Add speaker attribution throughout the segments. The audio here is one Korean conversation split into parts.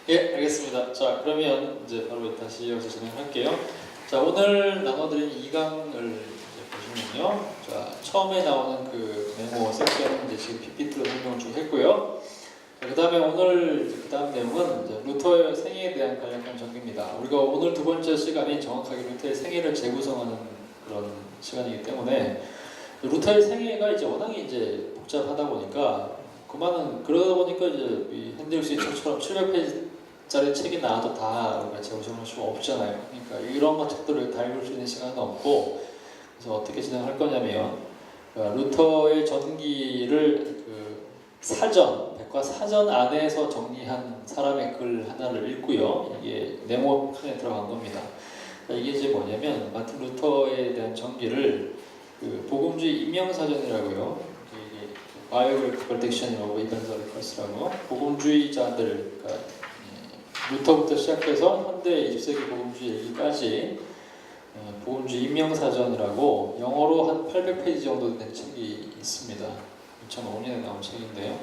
Speaker 1: 예, 알겠습니다. 자, 그러면 이제 바로 다시 이어서 진행할게요. 자, 오늘 나눠드린 2강을 보시면요. 자, 처음에 나오는 그 메모 섹션은 이제 지금 PPT로 설명을 쭉 했고요. 그 다음에 오늘 그 다음 내용은 이제 루터의 생애에 대한 간략한 정리입니다. 우리가 오늘 두 번째 시간이 정확하게 루터의 생애를 재구성하는 그런 시간이기 때문에 루터의 생애가 이제 워낙에 이제 복잡하다 보니까 그러다 보니까 이제 이 핸드릭스 책처럼 700페이지짜리 책이 나와도 다 우리가 재구성할 수가 없잖아요. 그러니까 이런 책들을 다 읽을 수 있는 시간은 없고, 그래서 어떻게 진행할 거냐면 루터의 전기를 그 사전, 백과사전 안에서 정리한 사람의 글 하나를 읽고요. 이게 네모칸에 들어간 겁니다. 이게 이제 뭐냐면 마틴 루터에 대한 전기를 그 복음주의 임명사전이라고요. 이게 바이오그래피컬 딕셔너리 오브 이반젤리컬스라고 복음주의자들, 그러니까 루터부터 시작해서 현대 20세기 복음주의 얘기까지 복음주의 임명사전이라고 영어로 한 800페이지 정도 된 책이 있습니다. 2005년에 나온 책인데요.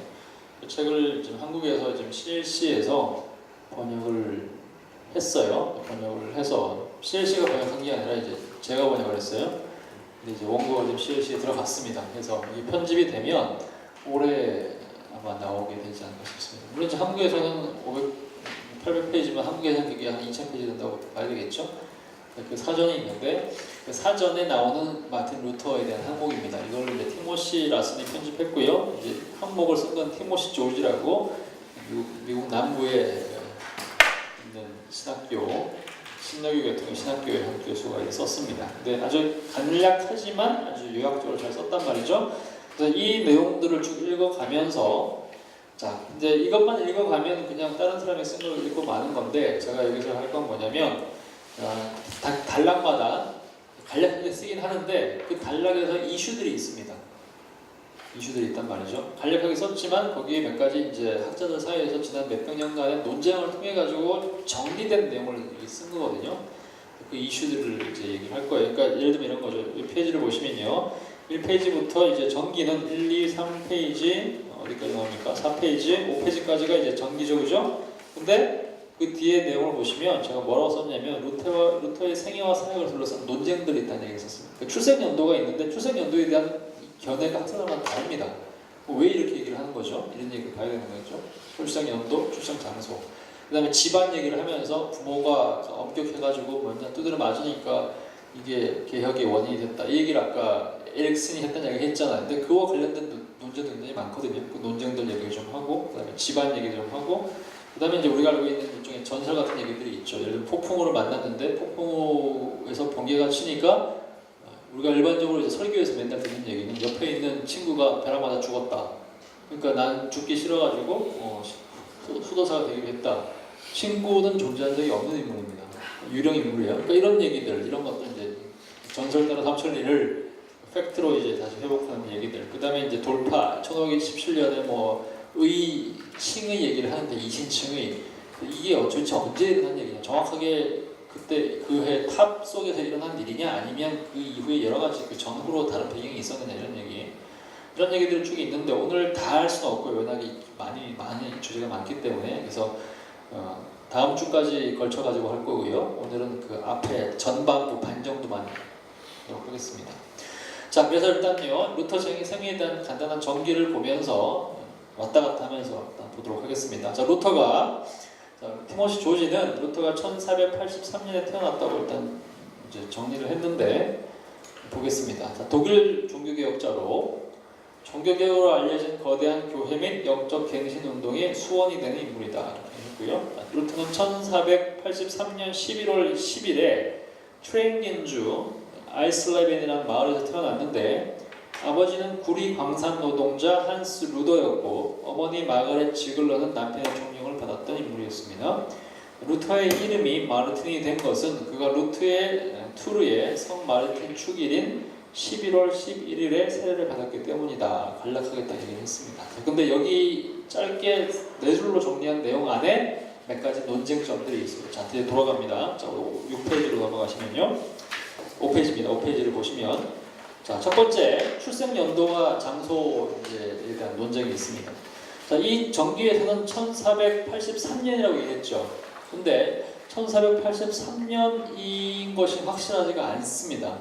Speaker 1: 그 책을 지금 한국에서 지금 CLC에서 번역을 했어요. 번역을 해서 CLC가 번역한 게 아니라 이제 제가 번역을 했어요. 근데 이제 원고가 지금 CLC에 들어갔습니다. 그래서 이게 편집이 되면 올해 아마 나오게 되지 않을까 싶습니다. 물론 이제 한국에서는 800페이지면 한국에서는 그게 한 2000페이지 된다고 봐야 되겠죠. 그 사전이 있는데 그 사전에 나오는 마틴 루터에 대한 항목입니다. 이걸 이제 티모시 라슨이 편집했고요. 이제 항목을 쓴 건 티모시 조지라고 미국 남부에 있는 신학교 같은 신학교의 한 교수가 이제 썼습니다. 근데 아주 간략하지만 아주 요약적으로 잘 썼단 말이죠. 그래서 이 내용들을 쭉 읽어가면서 자, 이제 이것만 읽어가면 그냥 다른 사람이 쓴 걸 읽고 마는 건데 제가 여기서 할 건 뭐냐면 단락마다 간략하게 쓰긴 하는데 그 단락에서 이슈들이 있습니다. 이슈들이 있단 말이죠. 간략하게 썼지만 거기에 몇 가지 이제 학자들 사이에서 지난 몇백 년간의 논쟁을 통해 가지고 정리된 내용을 쓴 거거든요. 그 이슈들을 이제 얘기할 거예요. 그러니까 예를 들면 이런 거죠. 이 페이지를 보시면요. 1페이지부터 이제 전기는 1, 2, 3페이지 어디까지 나옵니까? 4페이지, 5페이지까지가 이제 전기죠, 그죠? 근데 그 뒤에 내용을 보시면 제가 뭐라고 썼냐면 루터의 생애와 사역을 둘러싼 논쟁들이 있다는 얘기를 썼습니다. 그 출생 연도가 있는데 출생 연도에 대한 견해가 학생들마다 다릅니다. 왜 이렇게 얘기를 하는 거죠? 이런 얘기를 봐야 되는 거죠. 출생 연도, 출생 장소. 그 다음에 집안 얘기를 하면서 부모가 엄격해가지고 먼저 두드려 맞으니까 이게 개혁의 원인이 됐다. 이 얘기를 아까 에릭슨이 했던 얘기 했잖아요. 근데 그와 관련된 논쟁도 굉장히 많거든요. 그 논쟁들 얘기 좀 하고, 그 다음에 집안 얘기 좀 하고, 그 다음에 이제 우리가 알고 있는 일종의 전설 같은 얘기들이 있죠. 예를 들면 폭풍우를 만났는데 폭풍우에서 번개가 치니까 우리가 일반적으로 이제 설교에서 맨날 듣는 얘기는 옆에 있는 친구가 벼락 맞아 죽었다. 그러니까 난 죽기 싫어가지고 수도사가 되기로 했다. 친구는 존재한 적이 없는 인물입니다. 유령 인물이에요. 그러니까 이런 얘기들, 이런 것들 이제 전설 따라 삼천리를 팩트로 이제 다시 회복하는 얘기들. 그 다음에 이제 돌파, 1517년에 칭의 얘기를 하는데 이신칭의 이게 도대체 언제 일어난 얘기냐? 정확하게 그때 그 해 탑 속에서 일어난 일이냐? 아니면 그 이후에 여러 가지 그 전후로 다른 배경이 있었느냐 이런 얘기. 이런 얘기들이 쭉 있는데 오늘 다 할 수는 없고요. 워낙 많이 주제가 많기 때문에 그래서 다음 주까지 걸쳐 가지고 할 거고요. 오늘은 그 앞에 전반부 반 정도만 하도록 하겠습니다. 자, 그래서 일단요 루터 생애에 대한 간단한 전기를 보면서 왔다 갔다 하면서 보도록 하겠습니다. 자, 티모시 조지는 루터가 1483년에 태어났다고 일단 이제 정리를 했는데 보겠습니다. 자, 독일 종교개혁자로 종교개혁으로 알려진 거대한 교회 및 영적 갱신 운동의 수원이 되는 인물이다. 이렇게 했고요. 루터는 1483년 11월 10일에 트랭겐주 아이슬레벤이라는 마을에서 태어났는데 아버지는 구리 광산 노동자 한스 루더였고 어머니 마가렛 지글러는 남편의 존경을 받았던 인물이었습니다. 루터의 이름이 마르틴이 된 것은 그가 투르의 성 마르틴 축일인 11월 11일에 세례를 받았기 때문이다. 간략하게 딱 얘기를 했습니다. 근데 여기 짧게 네 줄로 정리한 내용 안에 몇 가지 논쟁점들이 있습니다. 자, 이제 돌아갑니다. 자, 6페이지로 넘어가시면요. 5페이지입니다. 5페이지를 보시면 자, 첫 번째 출생 연도와 장소에 대한 논쟁이 있습니다. 자, 이 정기에서는 1483년이라고 얘기했죠. 근데 1483년인 것이 확실하지가 않습니다.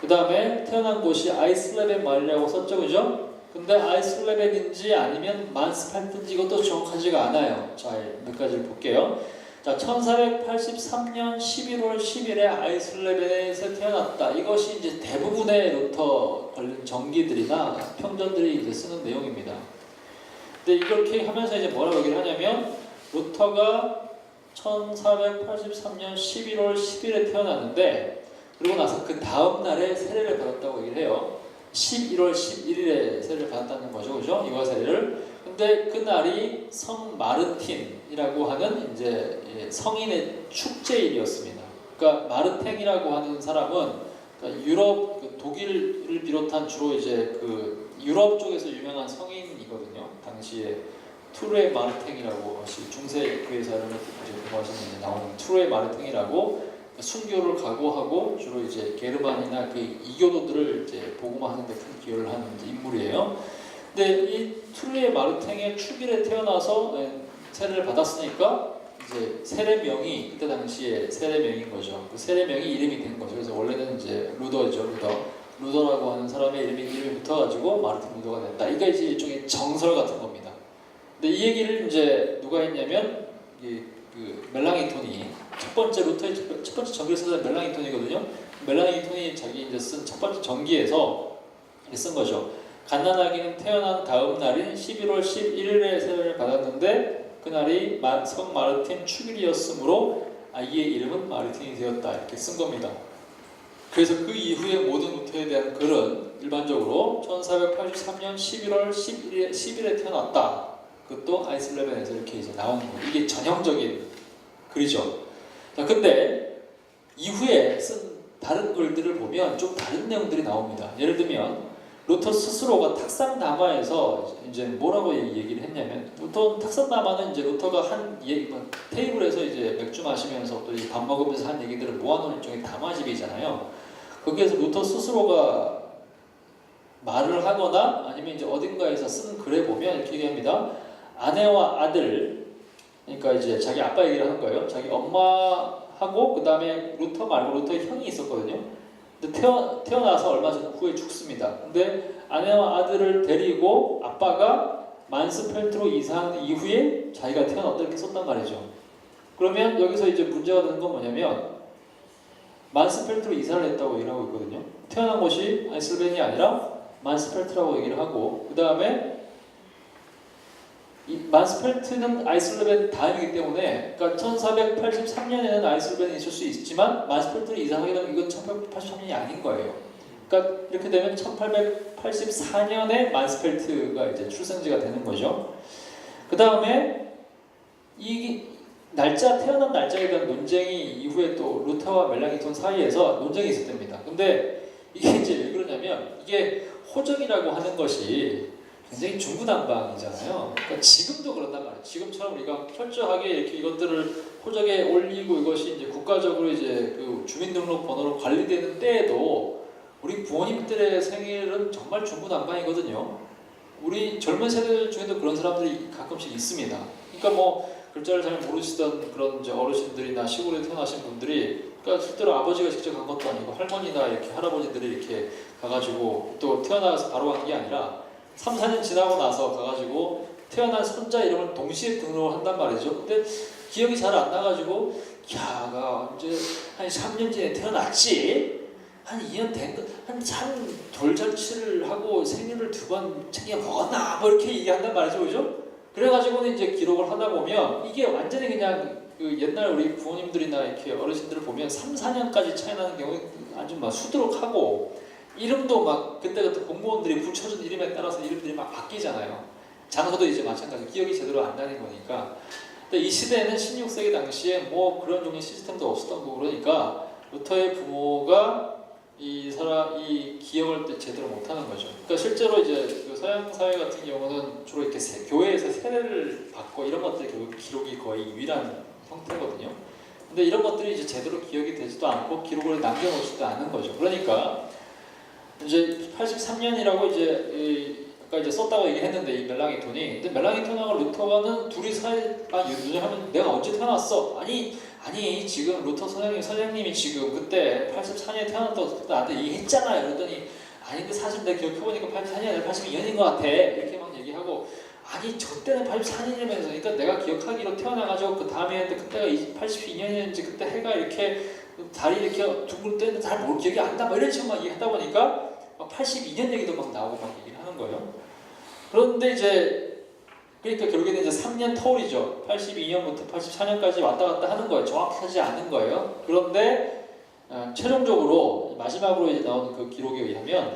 Speaker 1: 그 다음에 태어난 곳이 아이슬레벤 마을이라고 썼죠, 그죠? 근데 아이슬레벤인지 아니면 만스팔트인지 이것도 정확하지가 않아요. 자, 몇 가지를 볼게요. 자, 1483년 11월 10일에 아이슬레벤에서 태어났다. 이것이 이제 대부분의 루터 관련 정기들이나 평전들이 이제 쓰는 내용입니다. 근데 이렇게 하면서 이제 뭐라고 얘기를 하냐면 루터가 1483년 11월 10일에 태어났는데 그리고 나서 그 다음 날에 세례를 받았다고 얘기를 해요. 11월 11일에 세례를 받았다는 거죠, 그죠? 이거 세례를. 근데 그 날이 성 마르틴이라고 하는 이제 성인의 축제일이었습니다. 그러니까 마르탱이라고 하는 사람은 그러니까 유럽 독일을 비롯한 주로 이제 그 유럽 쪽에서 유명한 성인이거든요. 당시에 투르의 마르탱이라고 중세 교회사 이런 것 공부하시는 나오는 투르의 마르탱이라고 순교를 각오하고 주로 이제 게르만이나 그 이교도들을 이제 복음화하는 데 큰 기여를 하는 인물이에요. 근데 이 투르의 마르탱의 축일에 태어나서 세례를 받았으니까 이제 세례명이 그때 당시에 세례명인 거죠. 그 세례명이 이름이 된 거죠. 그래서 원래는 이제 루더죠, 루더라고 하는 사람의 이름이 붙어가지고 마르틴 루더가 됐다. 이게 이제 일종의 정설 같은 겁니다. 근데 이 얘기를 이제 누가 했냐면 그 멜랑이톤이 첫 번째 루터의 첫 번째 정기를 쓴 멜랑이톤이거든요. 멜랑이톤이 자기 이제 쓴 첫 번째 정기에서 쓴 거죠. 갓난아기는 태어난 다음 날인 11월 11일에 세례를 받았는데 그날이 성 마르틴 축일이었으므로 아이의 이름은 마르틴이 되었다 이렇게 쓴 겁니다. 그래서 그 이후에 모든 루터에 대한 글은 일반적으로 1483년 11월 10일에 태어났다. 그것도 아이슬레벤에서 이렇게 이제 나오는 거예요. 이게 전형적인 글이죠. 자, 근데 이후에 쓴 다른 글들을 보면 좀 다른 내용들이 나옵니다. 예를 들면 루터 스스로가 탁상담화에서 이제 뭐라고 얘기를 했냐면 루터 탁상담화는 이제 루터가 한 테이블에서 이제 맥주 마시면서 또 밥 먹으면서 한 얘기들을 모아놓은 일종의 담화집이잖아요. 거기에서 루터 스스로가 말을 하거나 아니면 이제 어딘가에서 쓴 글에 보면 이렇게 얘기합니다. 아내와 아들, 그러니까 이제 자기 아빠 얘기를 하는 거예요. 자기 엄마하고 그 다음에 루터 말고 루터의 형이 있었거든요. 근데 태어나서 얼마 후에 죽습니다. 근데 아내와 아들을 데리고 아빠가 만스펠트로 이사한 이후에 자기가 태어났다 이렇게 썼단 말이죠. 그러면 여기서 이제 문제가 되는 건 뭐냐면 만스펠트로 이사를 했다고 얘기를 하고 있거든요. 태어난 곳이 아이슬벤이 아니라 만스펠트라고 얘기를 하고 그 다음에 이 만스펠트는 아이슬벤 다음이기 때문에 그러니까 1483년에는 아이슬벤이 있을 수 있지만 만스펠트를 이사하게 되면 이건 1883년이 아닌 거예요. 그러니까 이렇게 되면 1884년에 만스펠트가 이제 출생지가 되는 거죠. 그 다음에 이 태어난 날짜에 대한 논쟁이 이후에 또 루터와 멜랑이톤 사이에서 논쟁이 있었답니다. 근데 이게 이제 왜 그러냐면 이게 호적이라고 하는 것이 굉장히 중구난방이잖아요. 그러니까 지금도 그런단 말이에요. 지금처럼 우리가 철저하게 이렇게 이것들을 호적에 올리고 이것이 이제 국가적으로 이제 그 주민등록번호로 관리되는 때에도 우리 부모님들의 생일은 정말 중구난방이거든요. 우리 젊은 세대들 중에도 그런 사람들이 가끔씩 있습니다. 그러니까 뭐 글자를 잘 모르시던 그런 이제 어르신들이나 시골에 태어나신 분들이 그러니까 실제로 아버지가 직접 간 것도 아니고 할머니나 이렇게 할아버지들이 이렇게 가가지고 또 태어나서 바로 간 게 아니라 3, 4년 지나고 나서 가가지고 태어난 손자 이름을 동시에 등록을 한단 말이죠. 근데 기억이 잘 안 나가지고 야, 나 이제 한 3년 전에 태어났지? 한 2년 된 거, 한 돌잔치를 하고 생일을 2번 챙겨 먹었나? 뭐 이렇게 얘기한단 말이죠. 그죠? 그래가지고는 이제 기록을 하다 보면 이게 완전히 그냥 그 옛날 우리 부모님들이나 이렇게 어르신들을 보면 3, 4년까지 차이 나는 경우에 아주 막 수두룩하고 이름도 막 그때그때 공무원들이 붙여준 이름에 따라서 이름들이 막 바뀌잖아요. 장소도 이제 마찬가지 기억이 제대로 안 나는 거니까. 근데 이 시대에는 16세기 당시에 뭐 그런 종류의 시스템도 없었던 거고 그러니까 루터의 부모가 이 기억을 제대로 못하는 거죠. 그러니까 실제로 이제 그 서양 사회 같은 경우는 주로 이렇게 교회에서 세례를 받고 이런 것들이 기록이 거의 유일한 형태거든요. 근데 이런 것들이 이제 제대로 기억이 되지도 않고 기록을 남겨놓지도 않은 거죠. 그러니까 이제 83년이라고 이제 아까 이제 썼다고 얘기했는데 이 멜랑이톤이. 근데 멜랑이톤하고 루터가는 둘이 요즘하면 내가 언제 태어났어? 아니 지금 루터 선생님이 지금 그때 84년에 태어났다고 그때 나한테 얘기했잖아요. 그랬더니 아니 근데 사실 내가 기억해보니까 84년이 아니라 82년인 것 같아. 이렇게 막 얘기하고 아니 저 때는 84년이면서 그러니까 내가 기억하기로 태어나가지고 그 다음에 했는데 그때가 82년이었는지 그때 해가 이렇게 달이 이렇게 둥글 때는 잘 뭘 기억이 안 나. 막 이런 식으로 막 얘기하다 보니까 막 82년 얘기도 막 나오고 막 얘기를 하는 거예요. 그런데 이제 그러니까 결국에는 이제 3년 터울이죠. 82년부터 84년까지 왔다 갔다 하는 거예요. 정확하지 않은 거예요. 그런데 최종적으로 마지막으로 이제 나오는 그 기록에 의하면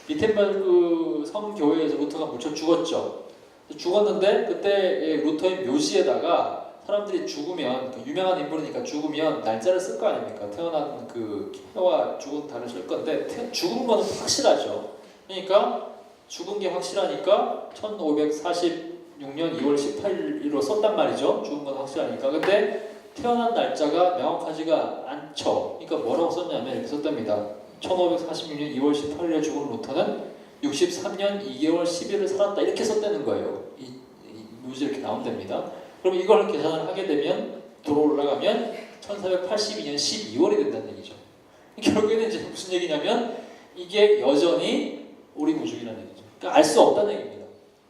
Speaker 1: 비텐베르크 성교회에서 루터가 묻혀 죽었죠. 죽었는데 그때 루터의 묘지에다가 사람들이 죽으면 그 유명한 인물이니까 죽으면 날짜를 쓸 거 아닙니까? 태어난 그 해와 죽은 달을 쓸 건데 죽은 거는 확실하죠. 그러니까 죽은 게 확실하니까 1546년 2월 18일로 썼단 말이죠. 죽은 건 확실하니까. 근데 태어난 날짜가 명확하지가 않죠. 그러니까 뭐라고 썼냐면 이렇게 썼답니다. 1546년 2월 18일에 죽은 루터는 63년 2개월 10일을 살았다. 이렇게 썼다는 거예요. 이 묘지 이렇게 나온답니다. 그럼 이걸 계산을 하게 되면 도로 올라가면 1482년 12월이 된다는 얘기죠. 결국에는 이제 무슨 얘기냐면 이게 여전히 오리무중이라는 얘기죠. 그러니까 알 수 없다는 얘기입니다.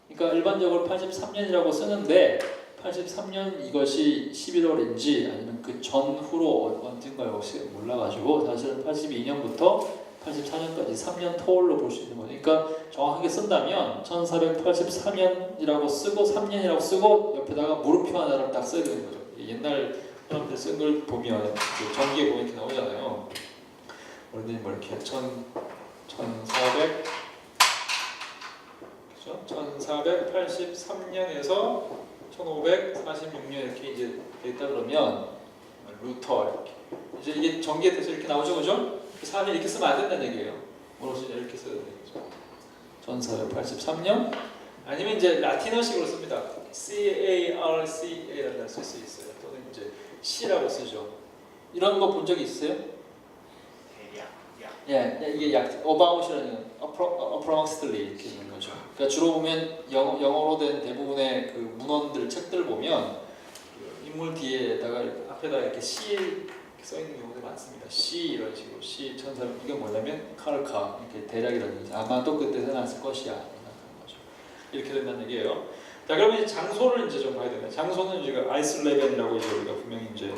Speaker 1: 그러니까 일반적으로 83년이라고 쓰는데 83년 이것이 11월인지 아니면 그 전후로 언젠가요 혹시 몰라가지고 사실은 82년부터 84년까지 3년 터울로 볼 수 있는 거예요. 그러니까 정확하게 쓴다면 1483년이라고 쓰고 3년이라고 쓰고 옆에다가 물음표 하나를 딱 써야 되는 거죠. 옛날 사람들 쓴 걸 보면 그 전기에 보면 이렇게 나오잖아요. 원래는 뭐 이렇게 1400 그죠? 1483년에서 1546년 이렇게 이제 됐다 그러면 루터 이렇게 이제 이게 전기에 대해서 이렇게 나오죠, 그죠? 사람이 이렇게 쓰면 안 된다는 얘기예요. 뭐로 쓰냐 이렇게 써야 되는 거죠. 1483년 아니면 이제 라틴어식으로 씁니다. CARCA라는 쓸 수 있어요. 또는 이제 C라고 쓰죠. 이런 거 본 적이 있어요? 예, 이게 약 about이라는 approximately 이렇게 있는 거죠. 그러니까 주로 보면 영어로 된 대부분의 그 문헌들 책들 보면 그 인물 뒤에다가 앞에다 이렇게 C 이렇게 써 있는 경우도 많습니다. C 이런 식으로 C 천사람 이게 뭐냐면 카르카 이렇게 대략이라는 얘기죠. 아마도 그때 태어났을 것이야 이런 거죠. 이렇게 된다는 얘기예요. 자 그러면 이제 장소를 이제 좀 봐야 됩니다. 장소는 지금 아이슬레벤이라고 이제 우리가 분명히 이제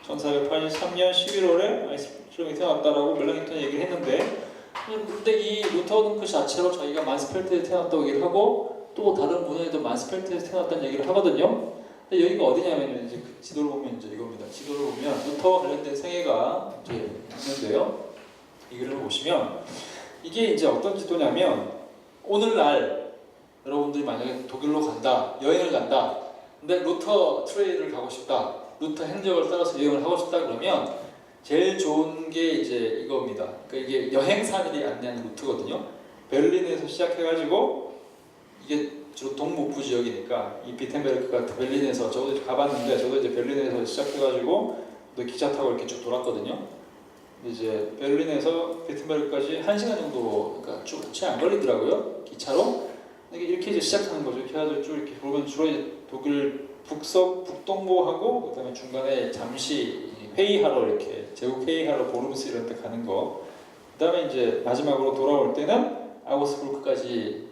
Speaker 1: 1483년 11월에 아이슬레벤이 태어났다라고 멜랑이톤이 얘기를 했는데 근데 이 루터는 그 자체로 자기가 만스펠트에 태어났다고 얘기를 하고 또 다른 문헌에도 만스펠트에서 태어났다는 얘기를 하거든요. 근데 여기가 어디냐면 이제 그 지도를 보면 이제 이겁니다. 지도를 보면 루터와 관련된 생애가 이제 있는데요. 이 글을 보시면 이게 이제 어떤 지도냐면 오늘날 여러분들이 만약에 독일로 간다, 여행을 간다. 근데 루터 트레일을 가고 싶다. 루터 행적을 따라서 여행을 하고 싶다 그러면 제일 좋은 게 이제 이겁니다. 그러니까 이게 여행사들이 안내하는 루트거든요. 베를린에서 시작해가지고 이게 주로 동북부 지역이니까 이 비텐베르크가 베를린에서 저도 가봤는데 저도 이제 베를린에서 시작해가지고 또 기차 타고 이렇게 쭉 돌았거든요. 이제 베를린에서 비텐베르크까지 1시간 정도 그러니까 채 안 걸리더라고요. 기차로. 이렇게 이제 시작하는 거죠. 이렇게 해가지고 쭉 이렇게 보면 주로 이제 독일 북동부하고 그다음에 중간에 잠시 회의하러 이렇게 제국 회의하러 보름스 이런 데 가는 거. 그다음에 이제 마지막으로 돌아올 때는 아우스부르크까지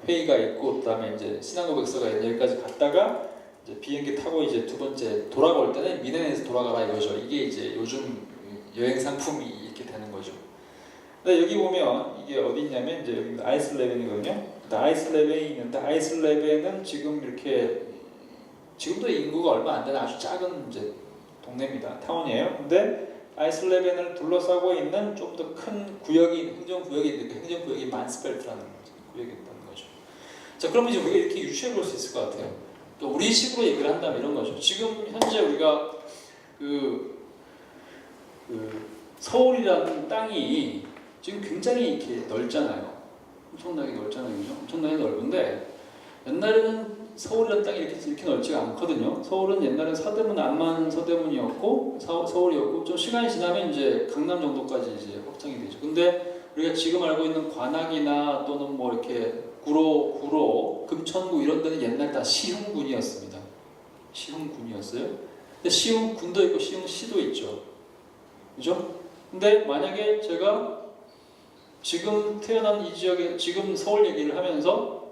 Speaker 1: 회의가 있고 그다음에 이제 신앙고백서가 있는 여기까지 갔다가 이제 비행기 타고 이제 두 번째 돌아올 때는 미넨에서 돌아가라 이거죠. 이게 이제 요즘 여행 상품이 이렇게 되는 거죠. 근데 여기 보면 이게 어디 있냐면 이제 여기 아이슬레벤이거든요. 아이슬레벤이 있는데 아이슬레벤은 지금 이렇게 지금도 인구가 얼마 안 되는 아주 작은 이제 동네입니다. 타운이에요. 근데 아이슬레벤을 둘러싸고 있는 좀 더 큰 구역이 행정구역이 있는데 그 행정구역이 만스펠트라는 구역이 있다는 거죠. 자, 그러면 이제 우리가 이렇게 유추해 볼 수 있을 것 같아요. 그러니까 우리 식으로 얘기를 한다면 이런 거죠. 지금 현재 우리가 그 서울이라는 땅이 지금 굉장히 이렇게 넓잖아요. 엄청나게 넓잖아요, 그죠? 엄청나게 넓은데 옛날에는 서울이라는 땅이 이렇게 넓지가 않거든요. 서울은 옛날에 서대문, 안만 서대문이었고 서울이었고 좀 시간이 지나면 이제 강남 정도까지 이제 확장이 되죠. 근데 우리가 지금 알고 있는 관악이나 또는 뭐 이렇게 구로, 금천구 이런 데는 옛날 다 시흥군이었습니다. 시흥군이었어요. 근데 시흥군도 있고 시흥시도 있죠. 그죠? 근데 만약에 제가 지금 태어난 이 지역에 지금 서울 얘기를 하면서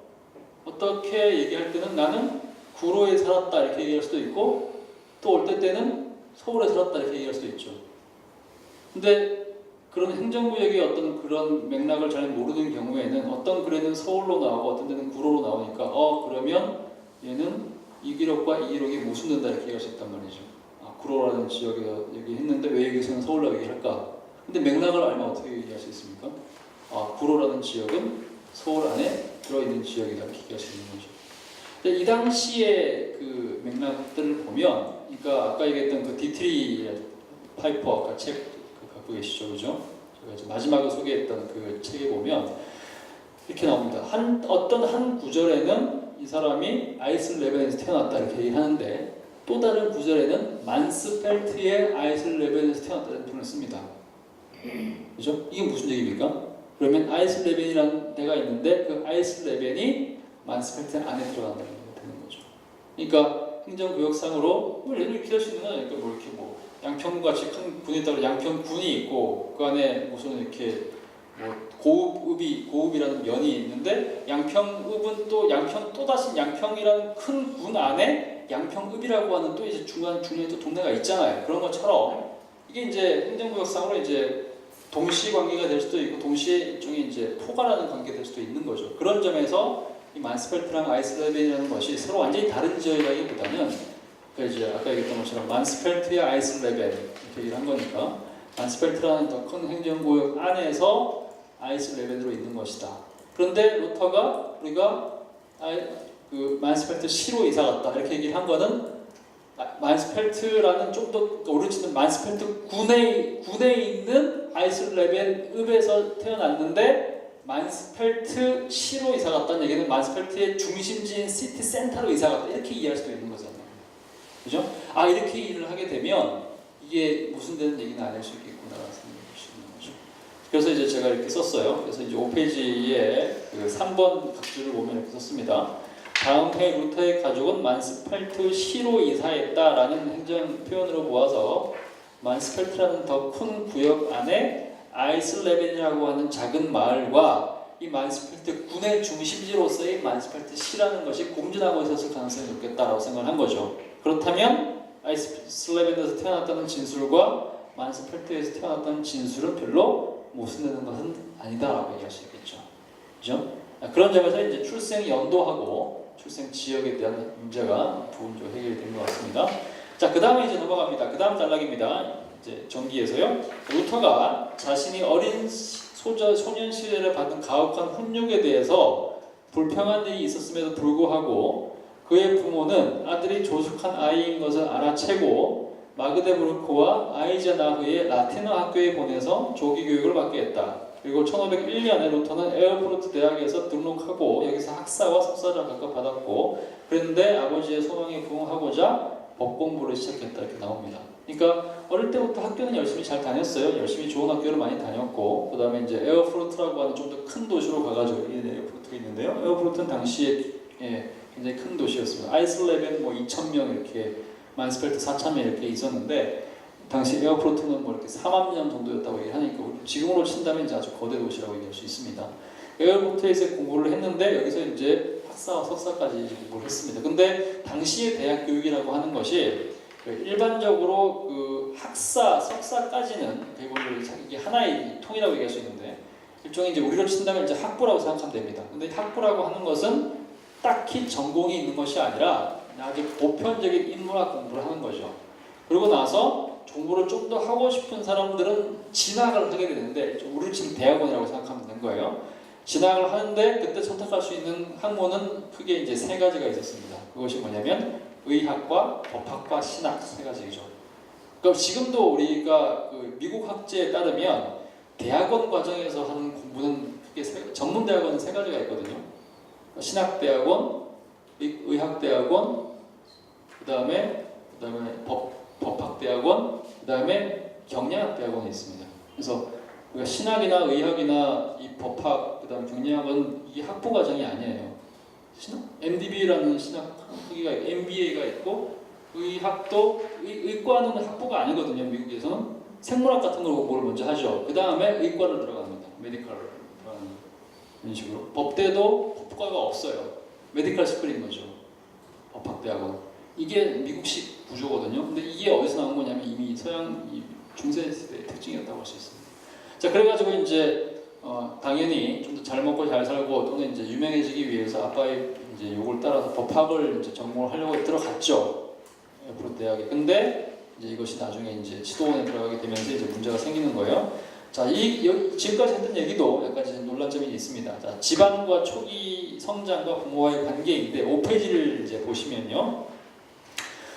Speaker 1: 어떻게 얘기할 때는 나는 구로에 살았다 이렇게 얘기할 수도 있고 또 올 때는 서울에 살았다 이렇게 얘기할 수도 있죠. 근데 그런 행정구역의 어떤 그런 맥락을 잘 모르는 경우에는 어떤 글에는 서울로 나오고 어떤 데는 구로로 나오니까 그러면 얘는 이 기록과 이 기록이 모순된다 이렇게 얘기할 수 있단 말이죠. 구로라는 지역에 얘기했는데 왜 여기서는 서울로 얘기할까? 근데 맥락을 알면 어떻게 얘기할 수 있습니까? 구로라는 지역은 서울 안에 들어있는 지역이다 이렇게 얘기할 수 있는 거죠. 근데 이 당시의 그 맥락들을 보면, 그러니까 아까 얘기했던 그 디트리 파이퍼 아까 책 갖고 계시죠, 그죠? 제가 이제 마지막으로 소개했던 그 책에 보면 이렇게 나옵니다. 어떤 한 구절에는 이 사람이 아이슬레벤에서 태어났다 이렇게 얘기하는데 또 다른 구절에는 만스펠트의 아이슬레벤에서 태어났다는 표현을 씁니다. 그죠? 이게 무슨 얘기입니까? 그러면 아이슬레벤이라는 데가 있는데 그 아이슬레벤이 만스펠트 안에 들어간다는 게 되는 거죠. 그러니까 행정구역상으로 이렇게 할 수 있는 건 그러니까 뭐 이렇게 뭐 양평같이 큰 군이 있다고 양평군이 있고 그 안에 무슨 이렇게 뭐 고읍이라는 면이 있는데 양평읍은 또 양평 또 다시 양평이라는 큰 군 안에 양평읍이라고 하는 또 이제 중간에 또 동네가 있잖아요. 그런 것처럼 이게 이제 행정구역상으로 이제 동시 관계가 될 수도 있고 동시에 일종의 이제 포괄하는 관계가 될 수도 있는 거죠. 그런 점에서 이 만스펠트랑 아이슬레벤이라는 것이 서로 완전히 다른 지역이라기보다는 그러니까 이제 아까 얘기했던 것처럼 만스펠트와 아이슬레벤 이렇게 얘기를 한 거니까 만스펠트라는 더 큰 행정구역 안에서 아이슬레벤으로 있는 것이다. 그런데 루터가 우리가 그 만스펠트 시로 이사 갔다 이렇게 얘기를 한 거는 만스펠트라는 좀 더 오르치는 만스펠트 군에 있는 아이슬레벤 읍에서 태어났는데 만스펠트 시로 이사 갔다는 얘기는 만스펠트의 중심지인 시티 센터로 이사 갔다 이렇게 이해할 수도 있는 거잖아요. 그죠? 이렇게 일을 하게 되면 이게 무슨 되는 얘기는 아닐 수 있겠구나라는 생각을 할 수 있는 거죠. 그래서 이제 제가 이렇게 썼어요. 그래서 이제 5페이지에 그 3번 각주를 보면 이렇게 썼습니다. 다음 해 루터의 가족은 만스펠트 시로 이사했다라는 행정 표현으로 보아서 만스펠트라는 더 큰 구역 안에 아이슬레벤이라고 하는 작은 마을과 이 만스펠트 군의 중심지로서의 만스펠트 시라는 것이 공존하고 있었을 가능성이 높겠다라고 생각을 한 거죠. 그렇다면 아이슬레벤에서 태어났다는 진술과 만스펠트에서 태어났다는 진술은 별로 모순되는 것은 아니다라고 얘기할 수 있겠죠. 그죠? 그런 점에서 이제 출생 연도하고 출생 지역에 대한 문제가 부분적으로 해결된 것 같습니다. 자, 그 다음에 이제 넘어갑니다. 그 다음 단락입니다. 이제 전기에서요. 루터가 자신이 어린 소년 시절에 받은 가혹한 훈육에 대해서 불평한 일이 있었음에도 불구하고 그의 부모는 아들이 조숙한 아이인 것을 알아채고 마그데부르크와 아이제나흐의 라틴어 학교에 보내서 조기 교육을 받게 했다. 그리고 1501년에 루터는 에어포르트 대학에서 등록하고 여기서 학사와 석사를 각각 받았고 그런데 아버지의 소망에 부응하고자 법 공부를 시작했다 이렇게 나옵니다. 그러니까 어릴 때부터 학교는 열심히 잘 다녔어요. 열심히 좋은 학교를 많이 다녔고 그 다음에 이제 에어포르트라고 하는 좀 더 큰 도시로 가가지고 에어포르트가 있는데요. 에어포르트는 당시에 굉장히 큰 도시였습니다. 아이슬레벤 2,000명 이렇게 만스펠트 4,000명 이렇게 있었는데 당시 에어포르트는 이렇게 4만 명 정도였다고 얘기하니까 지금으로 친다면 이제 아주 거대 도시라고 얘기할 수 있습니다. 에어포르트에서 공부를 했는데 여기서 이제 학사와 석사까지 공부를 했습니다. 근데 당시의 대학 교육이라고 하는 것이 일반적으로 그 학사, 석사까지는 이게 하나의 통이라고 얘기할 수 있는데 일종의 이제 우리로 친다면 이제 학부라고 생각하면 됩니다. 근데 학부라고 하는 것은 딱히 전공이 있는 것이 아니라 아주 보편적인 인문학 공부를 하는 거죠. 그러고 나서 공부를 좀 더 하고 싶은 사람들은 진학을 하게 되는데 우리를 지금 대학원이라고 생각하면 되는 거예요. 진학을 하는데 그때 선택할 수 있는 학문은 크게 이제 세 가지가 있었습니다. 그것이 뭐냐면 의학과 법학과 신학 세 가지죠. 그럼 지금도 우리가 그 미국 학제에 따르면 대학원 과정에서 하는 공부는 크게 전문 대학원은 세 가지가 있거든요. 신학대학원, 의학대학원, 그다음에 법학대학원, 그다음에 경영학대학원이 있습니다. 그래서 우리가 신학이나 의학이나 이 법학, 그다음 경리학은 이 학부 과정이 아니에요. MDB라는 신학 학위가 MBA가 있고 의학도 의과는 학부가 아니거든요. 미국에서는 생물학 같은 걸 공부를 먼저 하죠. 그 다음에 의과를 들어갑니다. 메디컬 이런 식으로. 법대도 법과가 없어요. 메디컬 스쿨인 거죠. 법학대학은. 이게 미국식 구조거든요. 근데 이게 어디서 나온 거냐면 이미 서양 중세 시대의 특징이었다고 할 수 있습니다. 자, 그래가지고 이제 당연히 좀 더 잘 먹고 잘 살고 또는 이제 유명해지기 위해서 아빠의 이제 요걸 따라서 법학을 이제 전공을 하려고 들어갔죠. 프로 대학에. 근데 이제 이것이 나중에 이제 치도원에 들어가게 되면서 이제 문제가 생기는 거예요. 자, 지금까지 했던 얘기도 몇 가지 논란점이 있습니다. 자, 집안과 초기 성장과 부모와의 관계인데 5페이지를 이제 보시면요.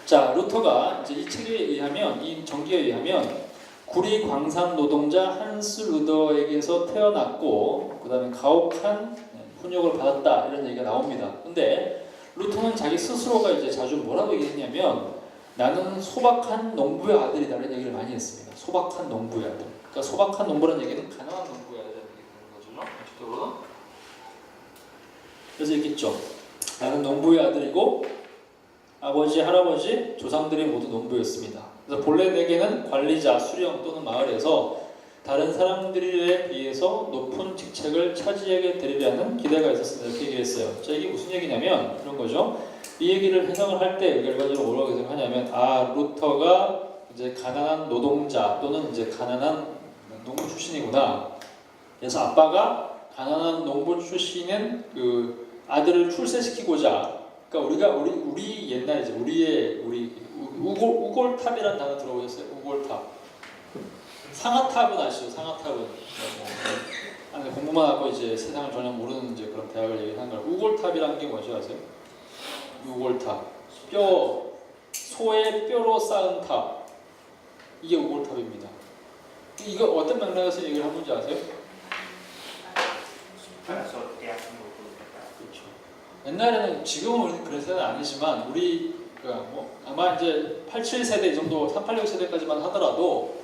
Speaker 1: 자, 루터가 이제 이 책에 의하면 이 전기에 의하면 구리 광산 노동자 한스 루더에게서 태어났고 그 다음에 가혹한 훈육을 받았다 이런 얘기가 나옵니다. 근데 루터는 자기 스스로가 이제 자주 뭐라고 얘기했냐면 나는 소박한 농부의 아들이다 이런 얘기를 많이 했습니다. 소박한 농부의 아들. 그러니까 소박한 농부라는 얘기는 가난한 농부의 아들이라는 얘기를 하는 거죠. 구체적으로. 그래서 얘기했죠. 나는 농부의 아들이고 아버지, 할아버지, 조상들이 모두 농부였습니다. 그래서 본래 내게는 관리자, 수령 또는 마을에서 다른 사람들에 비해서 높은 직책을 차지하게 되리라는 기대가 있었습니다. 이렇게 얘기를 했어요. 자, 이게 무슨 얘기냐면 이런 거죠. 이 얘기를 해석을 할 때 결과적으로 뭐라고 해석하냐면 루터가 이제 가난한 노동자 또는 이제 가난한 농부 출신이구나. 그래서 아빠가 가난한 농부 출신인 그 아들을 출세시키고자 그러니까 우리 옛날에 이제 우리 우골탑이라는 단어 들어보셨어요? 우골탑. 상하탑은 아시죠? 상하탑은 아니 공부만 하고 이제 세상을 전혀 모르는 이제 그런 대학을 얘기하는 걸 우골탑이라는 게 뭔지 아세요? 우골탑. 소의 뼈로 쌓은 탑. 이게 우골탑입니다. 이거 어떤 맥락에서 얘기를 한 건지 아세요? 그렇죠. 옛날에는 지금은 우리는 그런 세대는 아니지만 우리 아마 이제 87세대 이 정도 386세대까지만 하더라도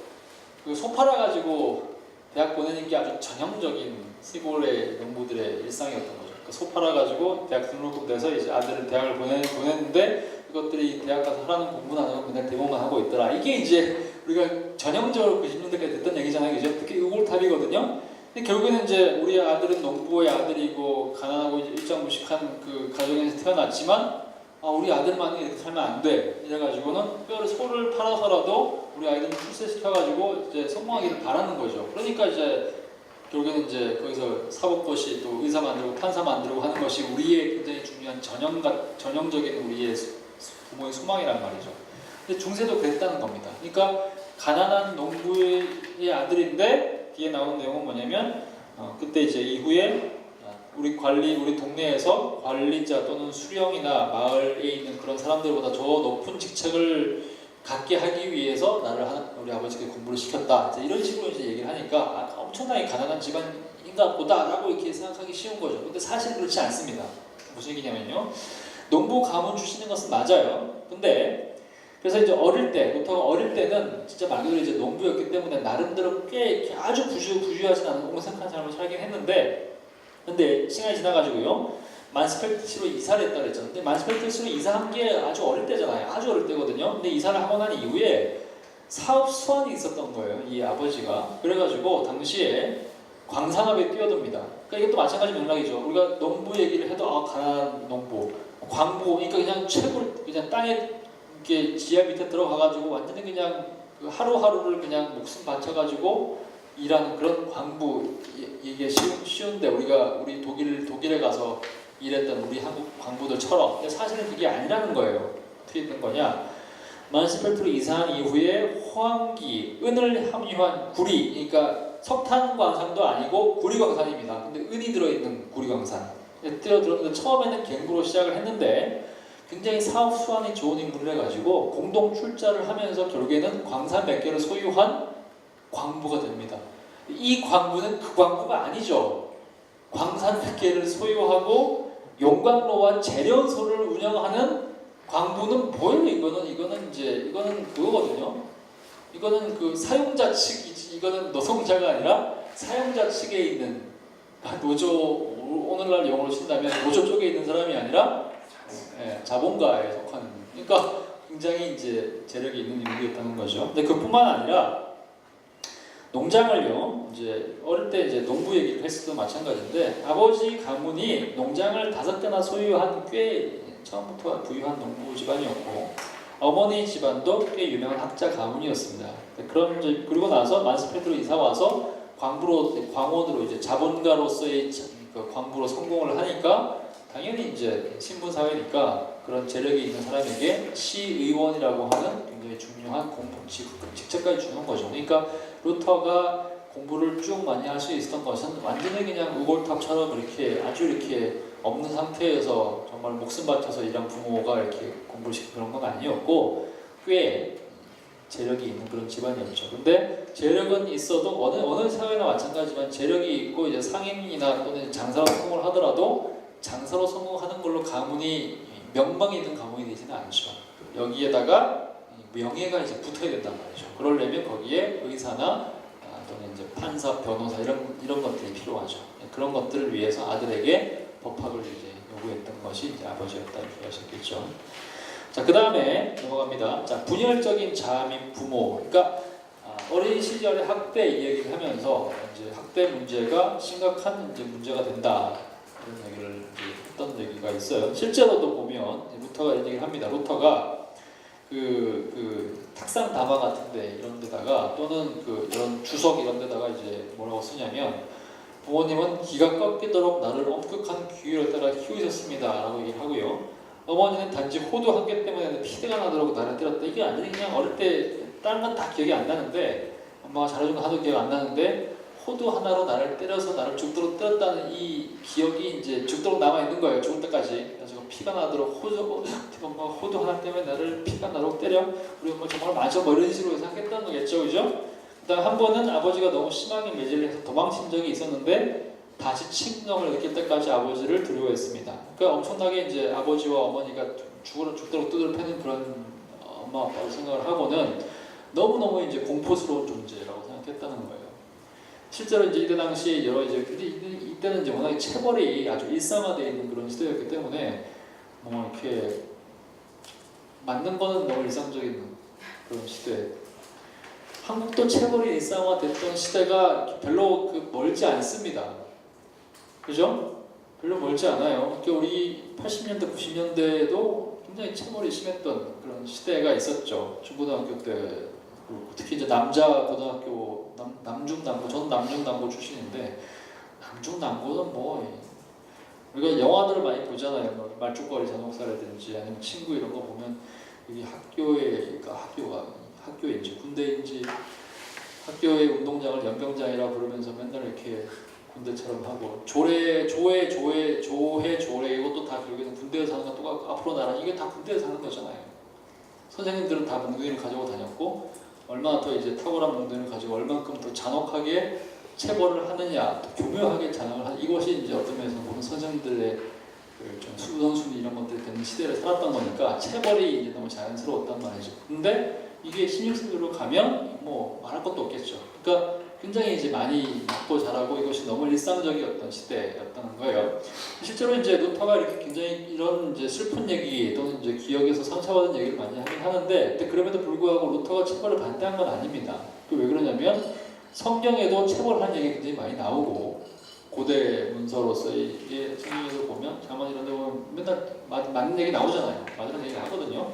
Speaker 1: 그 소 팔아가지고 대학 보내는 게 아주 전형적인 시골의 농부들의 일상이었던 거죠. 그러니까 소 팔아가지고 대학 등록금 내서 이제 아들을 대학을 보냈는데 이것들이 대학 가서 하라는 공부는 안 하고 맨날 데모만 하고 있더라. 이게 이제 우리가 전형적으로 90년대까지 됐던 얘기잖아요. 그죠? 특히 우골탑이거든요. 근데 결국에는 이제 우리 아들은 농부의 아들이고 가난하고 이제 일장무식한 그 가정에서 태어났지만 우리 아들만이 이렇게 살면 안 돼. 이래가지고는 소를 팔아서라도 우리 아이들을 출세시켜가지고 이제 성공하기를 바라는 거죠. 그러니까 이제 결국에는 이제 거기서 사법고시 또 의사 만들고 판사 만들고 하는 것이 우리의 굉장히 중요한 전형적인 우리의 부모의 소망이란 말이죠. 근데 중세도 그랬다는 겁니다. 그러니까 가난한 농부의 아들인데 뒤에 나오는 내용은 뭐냐면 그때 이제 이후에 우리 동네에서 관리자 또는 수령이나 마을에 있는 그런 사람들보다 더 높은 직책을 갖게 하기 위해서 우리 아버지께 공부를 시켰다. 이런 식으로 이제 얘기를 하니까 엄청나게 가난한 집안인가 보다라고 이렇게 생각하기 쉬운 거죠. 근데 사실 그렇지 않습니다. 무슨 얘기냐면요. 농부 가문 출신인 것은 맞아요. 근데 그래서 이제 루터가 어릴 때는 진짜 말 그대로 이제 농부였기 때문에 나름대로 꽤 아주 부유하진 않은 옹색한 삶을 살긴 했는데 근데 시간이 지나가지고요. 만스펠트시로 이사를 했다고 했죠. 근데 만스펠트시로 이사한 게 아주 어릴 때잖아요. 아주 어릴 때거든요. 근데 이사를 하고 난 이후에 사업 수완이 있었던 거예요. 이 아버지가. 그래가지고 당시에 광산업에 뛰어듭니다. 그러니까 이것도 마찬가지 맥락이죠. 우리가 농부 얘기를 해도 가난한 농부, 광부, 그러니까 그냥 그냥 땅에 이렇게 지하 밑에 들어가가지고 완전히 그냥 하루하루를 그냥 목숨 바쳐가지고 일하는 그런 광부 얘기가 쉬운데 우리 독일에 가서 일했던 우리 한국 광부들처럼 근데 사실은 그게 아니라는 거예요. 어떻게 된 거냐? 만스펠트로 이사한 이후에 호암기 은을 함유한 구리 그러니까 석탄 광산도 아니고 구리 광산입니다. 근데 은이 들어있는 구리 광산 뛰어들었는데 처음에는 갱부로 시작을 했는데 굉장히 사업 수완이 좋은 인물을 해가지고 공동 출자를 하면서 결국에는 광산 몇 개를 소유한 광부가 됩니다. 이 광부는 그 광부가 아니죠. 광산 몇 개를 소유하고 용광로와 재련소를 운영하는 광부는 뭐예요? 이거는 그거거든요. 이거는 그 사용자 측이지 이거는 노동자가 아니라 사용자 측에 있는 노조, 오늘날 용어로 친다면 노조 쪽에 있는 사람이 아니라 자본가에 속하는, 그러니까 굉장히 이제 재력이 있는 인물이었다는 거죠. 근데 그뿐만 아니라 농장을요, 이제 어릴 때 이제 농부 얘기를 했을 때도 마찬가지인데, 아버지 가문이 농장을 5개나 소유한 꽤 처음부터 부유한 농부 집안이었고, 어머니 집안도 꽤 유명한 학자 가문이었습니다. 그리고 나서 만스펠트로 이사 와서 광원으로 이제 자본가로서의 그 광부로 성공을 하니까 당연히 이제 신분 사회니까 그런 재력이 있는 사람에게 시의원이라고 하는 굉장히 중요한 직책까지 주는 거죠. 그러니까 루터가 공부를 쭉 많이 할 수 있었던 것은 완전히 그냥 우골탑처럼 이렇게 아주 이렇게 없는 상태에서 정말 목숨 바쳐서 일한 부모가 이렇게 공부를 시킨 그런 건 아니었고, 꽤 재력이 있는 그런 집안이었죠. 근데 재력은 있어도 어느 사회나 마찬가지지만 재력이 있고 이제 상인이나 또는 장사로 성공을 하더라도 장사로 성공하는 걸로 가문이 명망이 있는 가문이 되지는 않죠. 여기에다가 명예가 이제 붙어야 된단 말이죠. 그러려면 거기에 의사나 또는 이제 판사, 변호사 이런 것들이 필요하죠. 그런 것들을 위해서 아들에게 법학을 이제 요구했던 것이 이제 아버지였다 이렇게 하셨겠죠. 자, 그 다음에 넘어갑니다. 자, 분열적인 자아민 부모. 그러니까 어린 시절에 학대 이야기를 하면서 이제 학대 문제가 심각한 이제 문제가 된다 이런 얘기를 했던 얘기가 있어요. 실제로도 보면 루터가 이런 얘기를 합니다. 루터가 그 탁상 담화 같은데 이런 데다가 또는 이런 주석 이런 데다가 이제 뭐라고 쓰냐면, 부모님은 기가 꺾이도록 나를 엄격한 규율에 따라 키우셨습니다라고 얘기를 하고요. 어머니는 단지 호두 한 개 때문에 피가 나도록 나를 때렸다. 이게 완전히 그냥 어릴 때 다른 건 다 기억이 안 나는데, 엄마가 잘해준 거 하나도 기억 안 나는데 호두 하나로 나를 때려서 나를 죽도록 때렸다는 이 기억이 이제 죽도록 남아 있는 거예요. 죽을 때까지. 그래서 피가 나도록 호두 하나 때문에 나를 피가 나도록 때려. 우리 뭐 정말 맞아 뭐 이런 식으로 생각했다는 거겠죠, 그죠? 그다음 한 번은 아버지가 너무 심하게 매질을 해서 도망친 적이 있었는데 다시 친정을 느낄 때까지 아버지를 두려워했습니다. 그러니까 엄청나게 이제 아버지와 어머니가 죽도록 뜯을 패는 그런 엄마 아빠를 생각을 하고는 너무너무 이제 공포스러운 존재라고 생각했다는 거예요. 실제로 이제 이때 당시에 여러 근데 이때는 이제 워낙에 체벌이 아주 일상화되어 있는 그런 시대였기 때문에 뭐 이렇게 맞는 거는 너무 일상적인 그런 시대. 한국도 체벌이 일상화됐던 시대가 별로 멀지 않습니다. 그죠? 별로 멀지 않아요. 그러니까 우리 80년대, 90년대에도 굉장히 체벌이 심했던 그런 시대가 있었죠. 중고등학교 때. 특히 이제 남자 고등학교, 남중남고, 저는 남중남고 출신인데, 남중남고는 뭐, 우리가 영화들을 많이 보잖아요. 뭐 말죽거리 잔혹사라든지 아니면 친구 이런 거 보면, 이게 학교인지 군대인지, 학교의 운동장을 연병장이라 부르면서 맨날 이렇게 군대처럼 하고, 조회 이것도 다 결국에는 군대에서 하는 거 또 앞으로 나라, 이게 다 군대에서 하는 거잖아요. 선생님들은 다 몽둥이를 가지고 다녔고, 얼마나 더 이제 탁월한 몽둥이를 가지고 얼만큼 더 잔혹하게 체벌을 하느냐, 또 교묘하게 잔혹을 하느냐, 이것이 이제 어떤 면에서 보면 선생님들의 좀 수선순위 이런 것들이 되는 시대를 살았던 거니까 체벌이 이제 너무 자연스러웠단 말이죠. 근데 이게 16세기로 가면 뭐 말할 것도 없겠죠. 그러니까 굉장히 이제 많이 먹고 자라고 이것이 너무 일상적이었던 시대였다는 거예요. 실제로 이제 루터가 이렇게 굉장히 이런 이제 슬픈 얘기 또는 이제 기억에서 상처받은 얘기를 많이 하긴 하는데, 근데 그럼에도 불구하고 루터가 체벌을 반대한 건 아닙니다. 왜 그러냐면 성경에도 체벌한 얘기 굉장히 많이 나오고, 고대 문서로서의 성경에도 보면 자문 이런 데 보면 맨날 맞는 얘기 나오잖아요. 맞는 얘기 하거든요.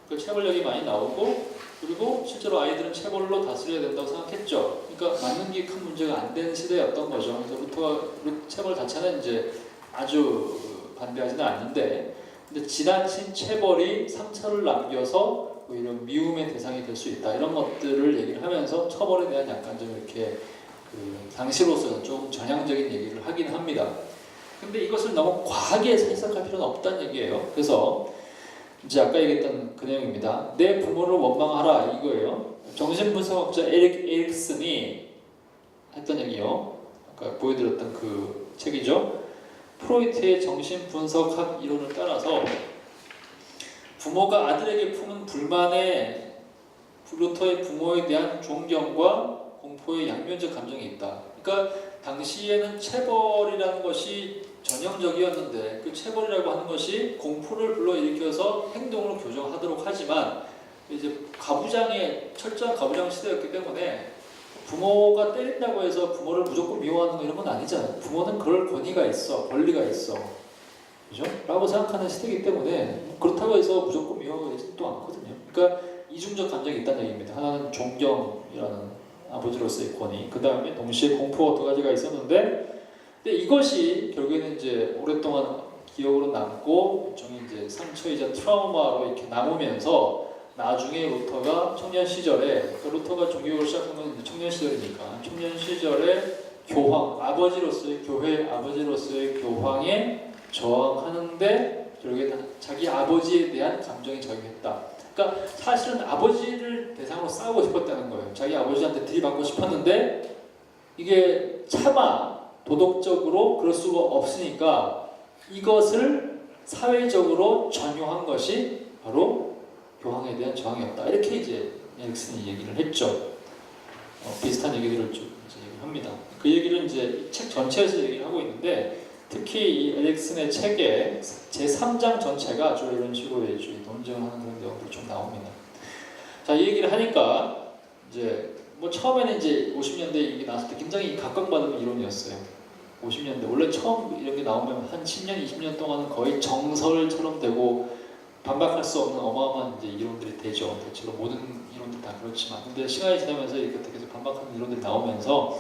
Speaker 1: 그 체벌 얘기 많이 나오고, 그리고 실제로 아이들은 체벌로 다스려야 된다고 생각했죠. 그러니까 맞는 게 큰 문제가 안 되는 시대였던 거죠. 그래서 루터가 체벌 자체는 이제 아주 반대하지는 않는데, 근데 지나친 체벌이 상처를 남겨서 오히려 미움의 대상이 될 수 있다, 이런 것들을 얘기를 하면서 처벌에 대한 약간 좀 이렇게 당시로서는 좀 전향적인 얘기를 하긴 합니다. 근데 이것을 너무 과하게 해석할 필요는 없다는 얘기예요. 그래서 이제 아까 얘기했던 그 내용입니다. 내 부모를 원망하라 이거예요. 정신분석학자 에릭슨이 했던 얘기요. 아까 보여드렸던 그 책이죠. 프로이트의 정신분석학 이론을 따라서 부모가 아들에게 품은 불만에 루터의 부모에 대한 존경과 공포의 양면적 감정이 있다. 그러니까 당시에는 체벌이라는 것이 전형적이었는데 그 체벌이라고 하는 것이 공포를 불러일으켜서 행동을 교정하도록 하지만 이제 가부장의 철저한 가부장 시대였기 때문에 부모가 때린다고 해서 부모를 무조건 미워하는 거 이런 건 아니잖아요. 부모는 그럴 권위가 있어, 권리가 있어, 그죠? 라고 생각하는 시대이기 때문에 그렇다고 해서 무조건 미워하지도 않거든요. 그러니까 이중적 감정이 있다는 얘기입니다. 하나는 존경이라는 아버지로서의 권위, 그 다음에 동시에 공포가 두 가지가 있었는데, 근데 이것이 결국에는 이제 오랫동안 기억으로 남고 일종의 이제 상처이자 트라우마로 이렇게 남으면서 나중에 루터가 청년 시절에, 루터가 종교를 시작한 건 이제 청년 시절이니까 청년 시절에 교황, 아버지로서의 교회 아버지로서의 교황에 저항하는데 결국에는 자기 아버지에 대한 감정이 작용했다. 그러니까 사실은 아버지를 대상으로 싸우고 싶었다는 거예요. 자기 아버지한테 들이받고 싶었는데 이게 차마 도덕적으로 그럴 수가 없으니까 이것을 사회적으로 전용한 것이 바로 교황에 대한 저항이었다. 이렇게 이제 에릭슨이 얘기를 했죠. 비슷한 얘기들을 좀 이제 얘기를 합니다. 그 얘기를 이제 책 전체에서 얘기를 하고 있는데 특히 이 에릭슨의 책의 제3장 전체가 주로 이런 식으로 논쟁을 하는 그런 내용들이 좀 나옵니다. 자, 이 얘기를 하니까 이제 뭐 처음에는 이제 50년대 이게 나왔을 때 굉장히 각광받은 이론이었어요. 50년대 원래 처음 이런 게 나오면 한 10년, 20년 동안은 거의 정설처럼 되고 반박할 수 없는 어마어마한 이제 이론들이 되죠. 대체로 모든 이론들 다 그렇지만, 근데 시간이 지나면서 이렇게 계속 반박하는 이론들이 나오면서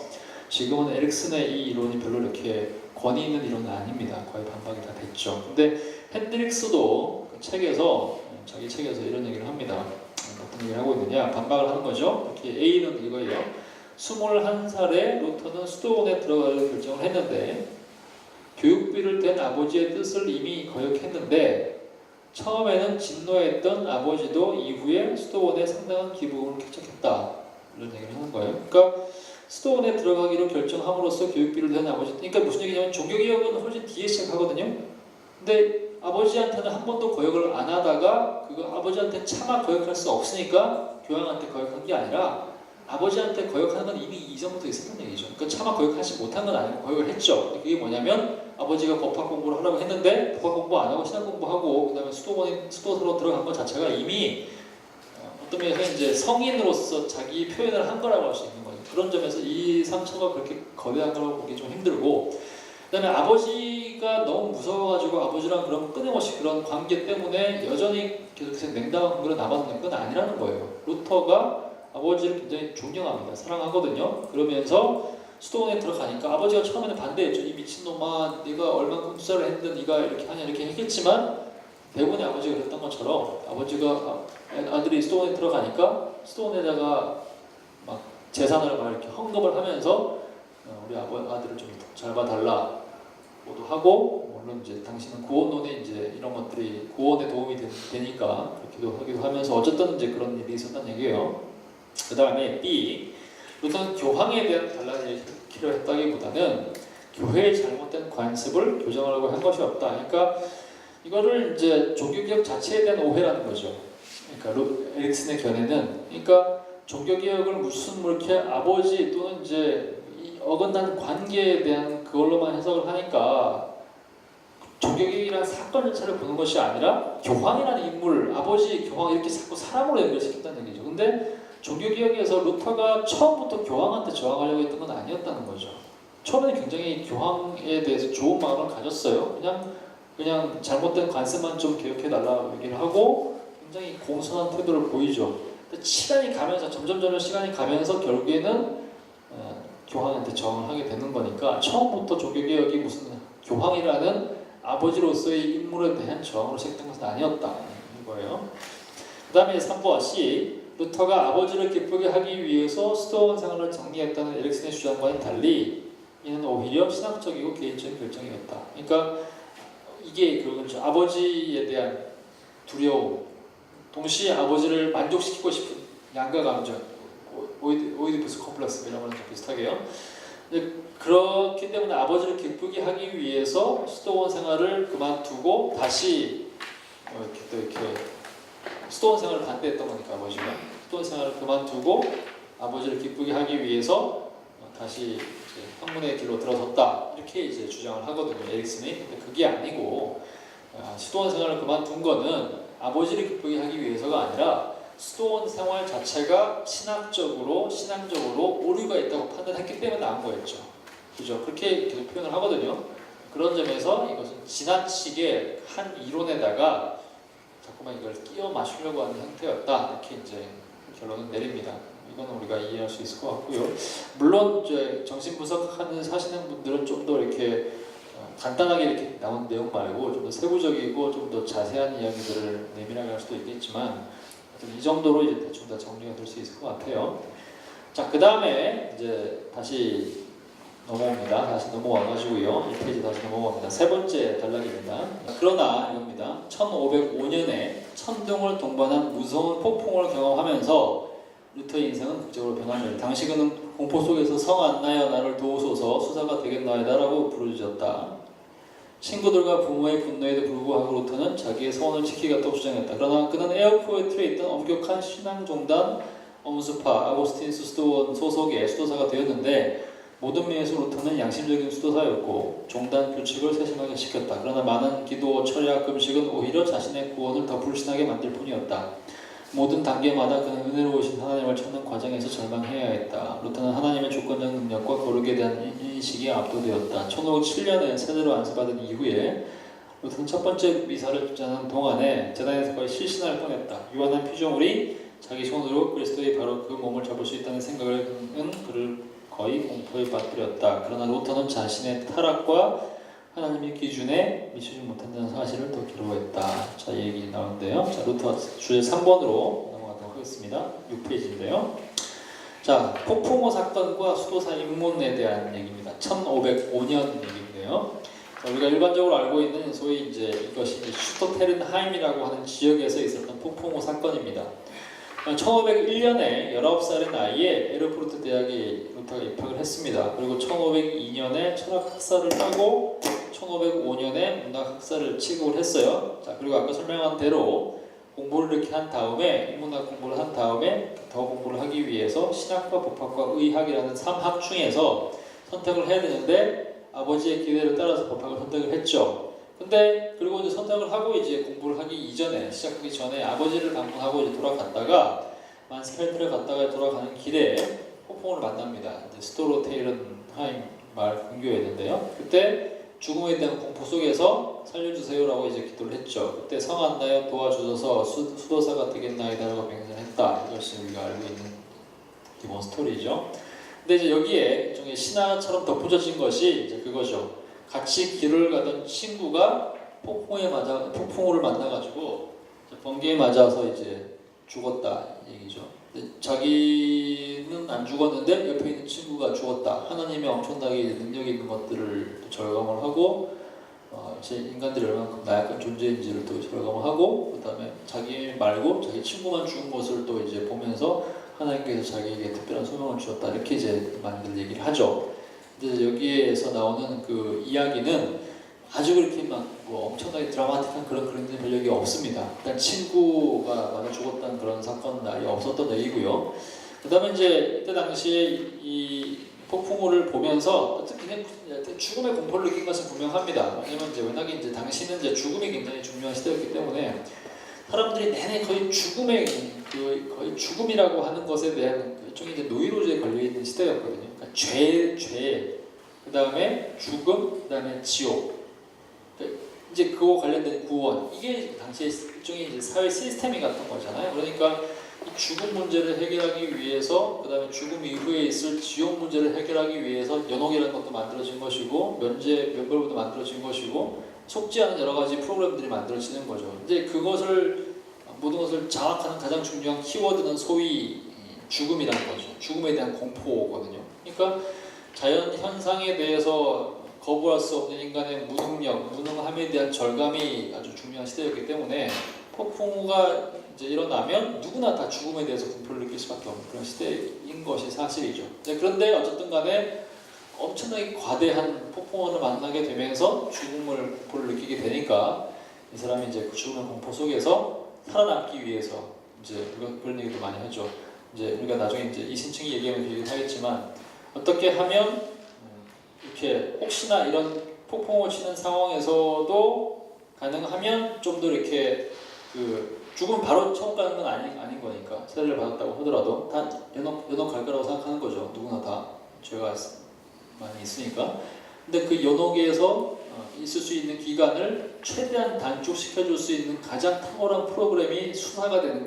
Speaker 1: 지금은 에릭슨의 이 이론이 별로 이렇게 권위 있는 이론은 아닙니다. 거의 반박이 다 됐죠. 근데 핸드릭스도 그 책에서 자기 책에서 이런 얘기를 합니다. 어떤 얘기를 하고 있느냐, 반박을 하는 거죠. 이렇게 A는 이거예요. 21살에 루터는 수도원에 들어갈 결정을 했는데 교육비를 댄 아버지의 뜻을 이미 거역했는데 처음에는 진노했던 아버지도 이후에 수도원에 상당한 기부금을 쾌척했다. 이런 얘기를 하는 거예요. 그러니까 수도원에 들어가기로 결정함으로써 교육비를 댄 아버지, 그러니까 무슨 얘기냐면 종교개혁은 훨씬 뒤에 시작하거든요. 근데 아버지한테는 한 번도 거역을 안 하다가 그거 아버지한테 차마 거역할 수 없으니까 교황한테 거역한 게 아니라 아버지한테 거역하는 건 이미 이전부터 있었던 얘기죠. 그러니까 차마 거역하지 못한 건 아니고 거역을 했죠. 근데 그게 뭐냐면 아버지가 법학 공부를 하라고 했는데 법학 공부 안 하고 신학 공부하고 그다음에 수도사로 들어간 것 자체가 이미 어떤 면에서 이제 성인으로서 자기 표현을 한 거라고 할 수 있는 거죠. 그런 점에서 이 상처가 그렇게 거대한 거라고 보기 좀 힘들고, 그다음에 아버지가 너무 무서워가지고 아버지랑 그런 끊임없이 그런 관계 때문에 여전히 계속해서 냉담한 관계로 남았는 건 아니라는 거예요. 루터가 아버지를 굉장히 존경합니다. 사랑하거든요. 그러면서 수도원에 들어가니까 아버지가 처음에는 반대했죠. 이 미친놈아, 네가 얼만큼 투자를 했는데 네가 이렇게 하냐 이렇게 했겠지만 대부분의 아버지가 그랬던 것처럼 아버지가 아들이 수도원에 들어가니까 수도원에다가 막 재산을 막 이렇게 헌금을 하면서 우리 아들을 좀 잘 봐달라 고도 하고, 물론 이제 당신은 구원론에 이제 이런 것들이 구원에 도움이 되니까 그렇게도 하기도 하면서 어쨌든 이제 그런 일이 있었던 얘기예요. 그 다음에 B, 루터는 교황에 대한 단란을 필요했다기보다는 교회의 잘못된 관습을 교정하려고 한 것이 없다. 그러니까 이거를 이제 종교개혁 자체에 대한 오해라는 거죠. 그러니까 에릭슨의 견해는, 그러니까 종교개혁을 무슨 뭐 이렇게 아버지 또는 이제 어긋나는 관계에 대한 그걸로만 해석을 하니까 종교개혁이라는 사건 자체를 보는 것이 아니라 교황이라는 인물, 아버지 교황 이렇게 자꾸 사람으로 연결시켰다는 얘기죠. 근데 종교개혁에서 루터가 처음부터 교황한테 저항하려고 했던 건 아니었다는 거죠. 처음에는 굉장히 교황에 대해서 좋은 마음을 가졌어요. 그냥 잘못된 관습만 좀 개혁해달라고 얘기를 하고 굉장히 공손한 태도를 보이죠. 근데 시간이 가면서 점점 시간이 가면서 결국에는 교황한테 저항하게 되는 거니까 처음부터 종교개혁이 무슨 교황이라는 아버지로서의 인물에 대한 저항으로 시작된 것은 아니었다 이거예요. 그 다음에 3번 C, 루터가 아버지를 기쁘게 하기 위해서 수도원 생활을 정리했다는 에릭슨의 주장과는 달리 이는 오히려 신학적이고 개인적인 결정이었다. 그러니까 이게 그거죠. 아버지에 대한 두려움, 동시에 아버지를 만족시키고 싶은 양가 감정, 오이디푸스 컴플렉스 이런 거랑 좀 비슷하게요. 그렇기 때문에 아버지를 기쁘게 하기 위해서 수도원 생활을 그만두고 다시 이렇게 수도원 생활을 반대했던 거니까 아버지가 수도원 생활을 그만두고 아버지를 기쁘게 하기 위해서 다시 이제 학문의 길로 들어섰다 이렇게 이제 주장을 하거든요. 에릭슨이. 근데 그게 아니고 수도원 생활을 그만둔 거는 아버지를 기쁘게 하기 위해서가 아니라 수도원 생활 자체가 신앙적으로 오류가 있다고 판단했기 때문에 나온 거였죠. 그죠? 그렇게 계속 표현을 하거든요. 그런 점에서 이것은 지나치게 한 이론에다가 자꾸만 이걸 끼워 맞추려고 하는 형태였다. 이렇게 이제 결론을 내립니다. 이거는 우리가 이해할 수 있을 것 같고요. 물론 이제 정신 분석하시는 분들은 좀 더 이렇게 간단하게 이렇게 나온 내용 말고 좀 더 세부적이고 좀 더 자세한 이야기들을 내밀하게 할 수도 있겠지만 이 정도로 이제 대충 다 정리가 될 수 있을 것 같아요. 자, 그 다음에 이제 다시 넘어옵니다. 다시 넘어와가지고요. 1페이지 다시 넘어갑니다. 세 번째 단락입니다. 그러나 이겁니다. 1505년에 천둥을 동반한 무서운 폭풍을 경험하면서 루터의 인생은 극적으로 변합니다. 당시 그는 공포 속에서 성 안나여 나를 도우소서 수사가 되겠나이다라고 부르짖었다. 친구들과 부모의 분노에도 불구하고 루터는 자기의 소원을 지키겠다고 주장했다. 그러나 그는 에어포에트에 있던 엄격한 신앙종단 엄수파 아고스틴스 수도원 소속의 수도사가 되었는데 모든 면에서 루터는 양심적인 수도사였고 종단 규칙을 세심하게 지켰다. 그러나 많은 기도, 철야, 금식은 오히려 자신의 구원을 더 불신하게 만들 뿐이었다. 모든 단계마다 그는 은혜로우신 하나님을 찾는 과정에서 절망해야 했다. 루터는 하나님의 조건적 능력과 거룩에 대한 인식이 압도되었다. 1507년에 세례로 안수받은 이후에 루터는 첫 번째 미사를 주장하는 동안에 재단에서 거의 실신할 뻔했다. 유한한 피조물이 자기 손으로 그리스도의 바로 그 몸을 잡을 수 있다는 생각은 그를 거의 공포에 빠뜨렸다. 그러나 루터는 자신의 타락과 하나님의 기준에 미치지 못한다는 사실을 더 괴로워했다. 자, 이 얘기 나오는데요. 자, 루터 주제 3번으로 넘어가도록 하겠습니다. 6페이지인데요. 자, 폭풍호 사건과 수도사 입문에 대한 얘기입니다. 1505년 얘기인데요. 자, 우리가 일반적으로 알고 있는 소위 이제 이것이 슈토테른하임이라고 하는 지역에서 있었던 폭풍호 사건입니다. 1501년에 19살의 나이에 에르푸르트 대학에 루터가 입학을 했습니다. 그리고 1502년에 철학 학사를 따고 1505년에 문학 학사를 취급을 했어요. 자, 그리고 아까 설명한 대로 공부를 이렇게 한 다음에 인문학 공부를 한 다음에 더 공부를 하기 위해서 신학과 법학과 의학이라는 3학 중에서 선택을 해야 되는데 아버지의 기대를 따라서 법학을 선택을 했죠. 근데 그리고 이제 선택을 하고 이제 공부를 하기 이전에 시작하기 전에 아버지를 방문하고 이제 돌아갔다가 만스펠트를 갔다가 돌아가는 길에 폭풍을 만납니다. 이제 스토로테이른하임 마을 근교였는데요. 그때 죽음에 대한 공포 속에서 살려주세요라고 이제 기도를 했죠. 그때 성 안나여 도와주셔서 수도사가 되겠나이다라고 맹세했다. 이것이 우리가 알고 있는 기본 스토리죠. 근데 이제 여기에 일종의 신화처럼 덧붙여진 것이 이제 그거죠. 같이 길을 가던 친구가 폭풍우를 만나가지고 번개에 맞아서 이제 죽었다 얘기죠. 자기는 안 죽었는데 옆에 있는 친구가 죽었다. 하나님의 엄청나게 능력이 있는 것들을 절감을 하고 제 인간들이 얼마나 나약한 존재인지를 또 절감을 하고 그 다음에 자기 말고 자기 친구만 죽은 것을 또 이제 보면서 하나님께서 자기에게 특별한 소명을 주었다. 이렇게 이제 많이들 얘기를 하죠. 이제 여기에서 나오는 그 이야기는 아주 그렇게 막 뭐 엄청나게 드라마틱한 그런 그림들이 별로 없습니다. 일단 친구가 맞아 죽었다는 그런 사건은 아예 없었던 얘기고요. 그 다음에 이제 이때 당시에 이 폭풍우를 보면서 어떻게 죽음의 공포를 느낀 것은 분명합니다. 왜냐면 이제 워낙에 이제 당시는 이제 죽음이 굉장히 중요한 시대였기 때문에 사람들이 내내 거의 거의 죽음이라고 하는 것에 대한 일종의 이제 노이로제에 걸려 있는 시대였거든요. 그러니까 죄, 그 다음에 죽음, 그 다음에 지옥. 이제 그거 관련된 구원. 이게 당시에 일종의 이제 사회 시스템이 같은 거잖아요. 그러니까 이 죽음 문제를 해결하기 위해서, 그 다음에 죽음 이후에 있을 지옥 문제를 해결하기 위해서 연옥이라는 것도 만들어진 것이고, 면벌부도 만들어진 것이고, 속지 않은 여러 가지 프로그램들이 만들어지는 거죠. 이제 모든 것을 장악하는 가장 중요한 키워드는 소위 죽음이라는 거죠. 죽음에 대한 공포거든요. 그러니까 자연 현상에 대해서 거부할 수 없는 인간의 무능함에 대한 절감이 아주 중요한 시대였기 때문에 폭풍우가 이제 일어나면 누구나 다 죽음에 대해서 공포를 느낄 수밖에 없는 그런 시대인 것이 사실이죠. 그런데 어쨌든 간에 엄청나게 과대한 폭풍우를 만나게 되면서 공포를 느끼게 되니까 이 사람이 이제 그 죽음의 공포 속에서 살아남기 위해서 이제 우리가 그런 얘기도 많이 하죠. 이제 우리가 나중에 이제 이신층이 얘기하면 되긴 하겠지만 어떻게 하면 이렇게 혹시나 이런 폭풍을 치는 상황에서도 가능하면 좀 더 이렇게 그 죽음 바로 처음 가는 건 아닌 거니까 세례를 받았다고 하더라도 다 연옥 갈 거라고 생각하는 거죠. 누구나 다 죄가 많이 있으니까. 근데 그 연옥에서 있을 수 있는 기간을 최대한 단축시켜 줄 수 있는 가장 탁월한 프로그램이 수도사가 되는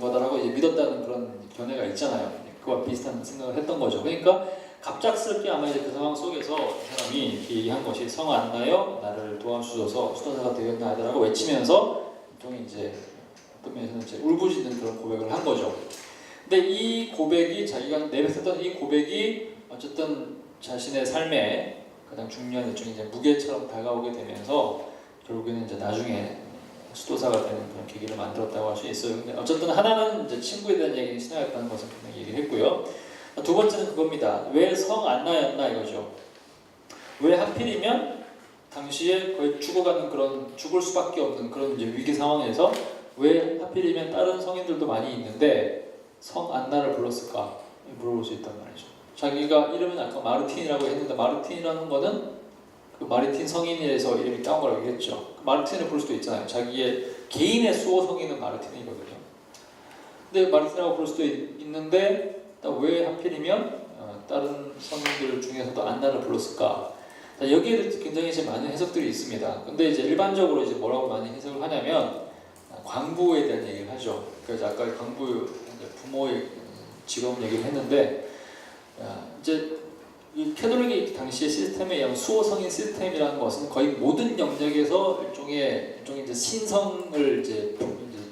Speaker 1: 거다라고 이제 믿었다는 그런 견해가 있잖아요. 그와 비슷한 생각을 했던 거죠. 그러니까 갑작스럽게 아마 이제 그 상황 속에서 이 사람이 이렇게 얘기한 것이 성 안나여 나를 도와주소서 수도사가 되겠나이다라고 외치면서 일종의 이제 어떤 면에서는 이제 울부짖는 그런 고백을 한 거죠. 근데 이 고백이 자기가 내뱉었던 이 고백이 어쨌든 자신의 삶에 가장 중요한 일종의 이제 무게처럼 다가오게 되면서 결국에는 이제 나중에 수도사가 되는 그런 계기를 만들었다고 할 수 있어요. 근데 어쨌든 하나는 이제 친구에 대한 얘기는 신하였다는 것을 분명히 얘기를 했고요. 두 번째는 그겁니다. 왜 성 안나였나 이거죠. 왜 하필이면 당시에 거의 죽을 수밖에 없는 그런 이제 위기 상황에서 왜 하필이면 다른 성인들도 많이 있는데 성 안나를 불렀을까 물어볼 수 있단 말이죠. 자기가 이름은 아까 마르틴이라고 했는데 마르틴이라는 거는 그 마르틴 성인에서 이름이 따온 거라고 얘기했죠. 그 마르틴을 부를 수도 있잖아요. 자기의 개인의 수호 성인은 마르틴이거든요. 근데 마르틴이라고 부를 수도 있는데 왜 하필이면 다른 성인들 중에서도 안나를 불렀을까? 여기에 굉장히 이제 많은 해석들이 있습니다. 근데 이제 일반적으로 이제 뭐라고 많이 해석을 하냐면 광부에 대한 얘기를 하죠. 그래서 아까 광부 부모의 직업 얘기를 했는데 이제 이 캐톨릭의 당시의 시스템에 의하면 수호 성인 시스템이라는 것은 거의 모든 영역에서 일종의 이제 신성을 이제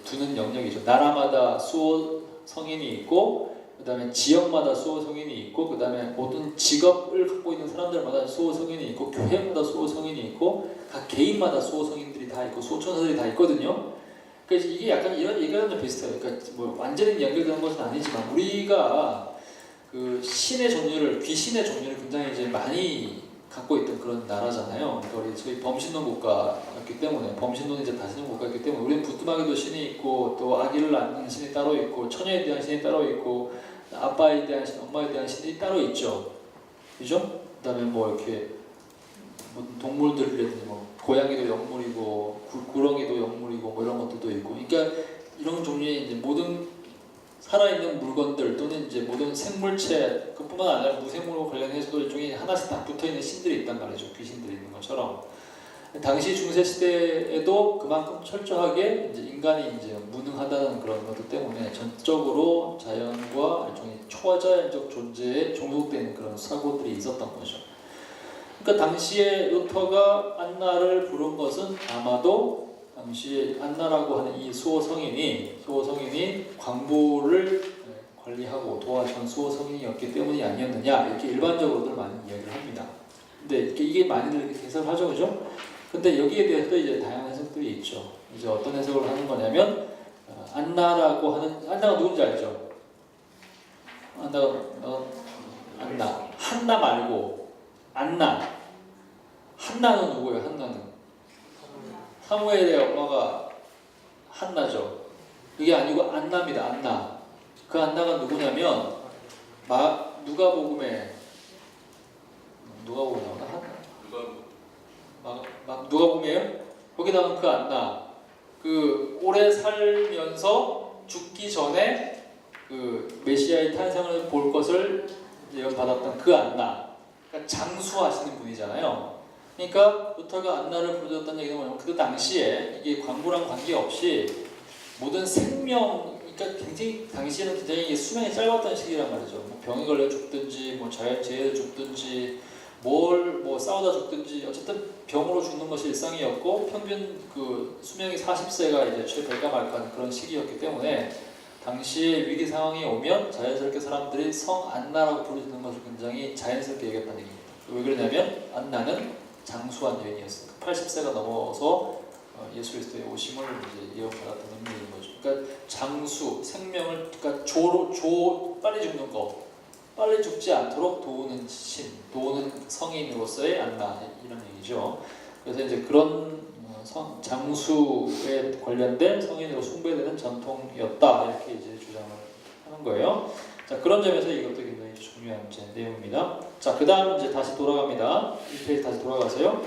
Speaker 1: 두는 영역이죠. 나라마다 수호 성인이 있고, 그 다음에 지역마다 수호 성인이 있고, 그 다음에 모든 직업을 갖고 있는 사람들마다 수호 성인이 있고, 교회마다 수호 성인이 있고, 각 개인마다 수호 성인들이 다 있고, 수호천사들이 다 있거든요. 그래서 이게 약간 이런 얘기랑 좀 비슷해요. 그러니까 뭐 완전히 연결되는 것은 아니지만 우리가 그 신의 종류를 귀신의 종류를 굉장히 이제 많이 갖고 있던 그런 나라잖아요. 그러니까 우리 저희 범신론 국가였기 때문에 범신론이 이제 다스리는 국가였기 때문에 우리는 부뚜막에도 신이 있고 또 아기를 낳는 신이 따로 있고 처녀에 대한 신이 따로 있고 아빠에 대한 신, 엄마에 대한 신이 따로 있죠. 그죠? 그다음에 뭐 이렇게 뭐 동물들이라든지 뭐 고양이도 영물이고 구렁이도 영물이고 뭐 이런 것들도 있고. 그러니까 이런 종류의 이제 모든 살아있는 물건들 또는 이제 모든 생물체 그뿐만 아니라 무생물과 관련해서도 일종의 하나씩 다 붙어있는 신들이 있단 말이죠. 귀신들이 있는 것처럼. 당시 중세 시대에도 그만큼 철저하게 이제 인간이 이제 무능하다는 그런 것들 때문에 전적으로 자연과 일종의 초자연적 존재에 종속되는 그런 사고들이 있었던 거죠. 그러니까 당시에 루터가 안나를 부른 것은 아마도 당시에 안나라고 하는 이 수호 성인이 광부를 관리하고 도와준 수호 성인이었기 때문이 아니었느냐 이렇게 일반적으로들 많은 이야기를 합니다. 근데 이게 많이들 이렇게 해석을 하죠, 그죠? 근데 여기에 대해서도 이제 다양한 해석들이 있죠. 이제 어떤 해석을 하는 거냐면 안나라고 하는 안나가 누군지 알죠? 안나 한나 말고 안나 한나는 누구예요? 한나는 사무엘의 엄마가 한나죠. 그게 아니고 안나입니다. 안나. 그 안나가 누구냐면 누가복음에 나오나? 누가복음이에요? 거기 나온 그 안나. 그 오래 살면서 죽기 전에 그 메시아의 탄생을 볼 것을 예언받았던 그 안나. 그러니까 장수하시는 분이잖아요. 그러니까 루터가 안나를 부르셨다는 얘기는 뭐냐면 그 당시에 이게 광부랑 관계없이 모든 생명, 그러니까 굉장히 당시에는 굉장히 수명이 짧았던 시기란 말이죠. 뭐 병에 걸려 죽든지, 뭐 자연재해로 죽든지, 뭐 싸우다 죽든지, 어쨌든 병으로 죽는 것이 일상이었고 평균 그 수명이 40세가 이제 최대가 말까는 그런 시기였기 때문에 당시에 위기 상황이 오면 자연스럽게 사람들이 성 안나라고 부르는 것을 굉장히 자연스럽게 얘기했다는 얘기입니다. 왜 그러냐면 안나는 장수한 여인이었어요. 80세가 넘어서 예수 그리스도의 오심을 이제 예언받았던 인물인 거죠. 그러니까 장수, 생명을 그러니까 빨리 죽는 거, 빨리 죽지 않도록 도우는 신, 도우는 성인으로서의 안나 이런 얘기죠. 그래서 이제 그런 장수에 관련된 성인으로 숭배되는 전통이었다 이렇게 이제 주장을 하는 거예요. 자 그런 점에서 이것도 굉장히 중요한 이제 내용입니다. 자, 그 다음 이제 다시 돌아갑니다. 1페이지 다시 돌아가세요.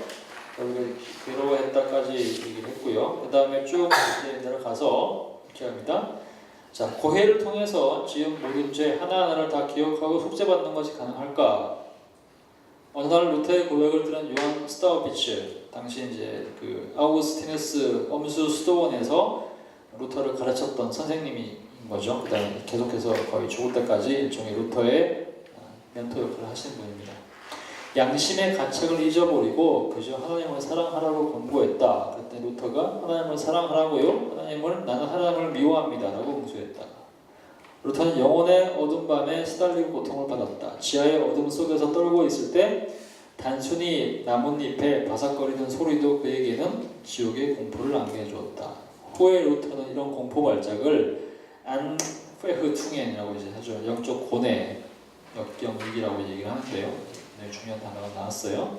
Speaker 1: 우리가 괴로워했다까지 얘기를 했고요. 그 다음에 쭉 이제 내려가서 이렇게 합니다. 자, 고해를 통해서 지은 모든 죄 하나하나를 다 기억하고 속죄받는 것이 가능할까? 어느 날 루터의 고백을 들은 요한 스타우비츠, 당시 이제 그 아우구스티누스 엄수 수도원에서 루터를 가르쳤던 선생님인 거죠. 그다음에 계속해서 거의 죽을 때까지 일종의 루터의 멘토 역할을 하시는 분입니다. 양심의 가책을 잊어버리고 그저 하나님을 사랑하라고 권고했다. 그때 루터가 하나님을 사랑하라고요? 하나님을 나는 하나님을 미워합니다. 라고 응수했다. 루터는 영혼의 어둠 밤에 시달리고 고통을 받았다. 지하의 어둠 속에서 떨고 있을 때 단순히 나뭇잎에 바삭거리는 소리도 그에게는 지옥의 공포를 안겨주었다. 후에 루터는 이런 공포 발작을 안페흐퉁엔이라고 이제 하죠. 영적 고뇌, 역경위기라고 얘기를 하는데요. 네, 중요한 단어가 나왔어요.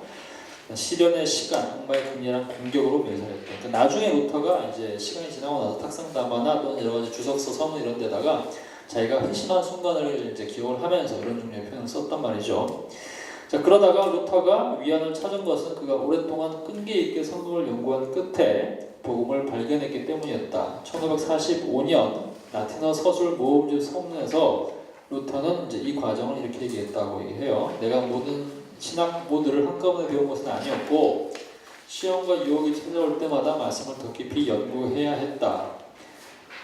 Speaker 1: 시련의 시간, 악마의 극렬한 공격으로 묘사했다. 그러니까 나중에 루터가 이제 시간이 지나고 나서 탁상담화나 또는 여러 가지 주석서, 서문 이런 데다가 자기가 회심한 순간을 이제 기억을 하면서 이런 종류의 표현을 썼단 말이죠. 자, 그러다가 루터가 위안을 찾은 것은 그가 오랫동안 끈기 있게 성경을 연구한 끝에 복음을 발견했기 때문이었다. 1545년 라틴어 서술 모음집 서문에서 루터는 이제 이 과정을 이렇게 얘기했다고 얘기해요. 내가 모든 신학 모두를 한꺼번에 배운 것은 아니었고 시험과 유혹이 찾아올 때마다 말씀을 더 깊이 연구해야 했다.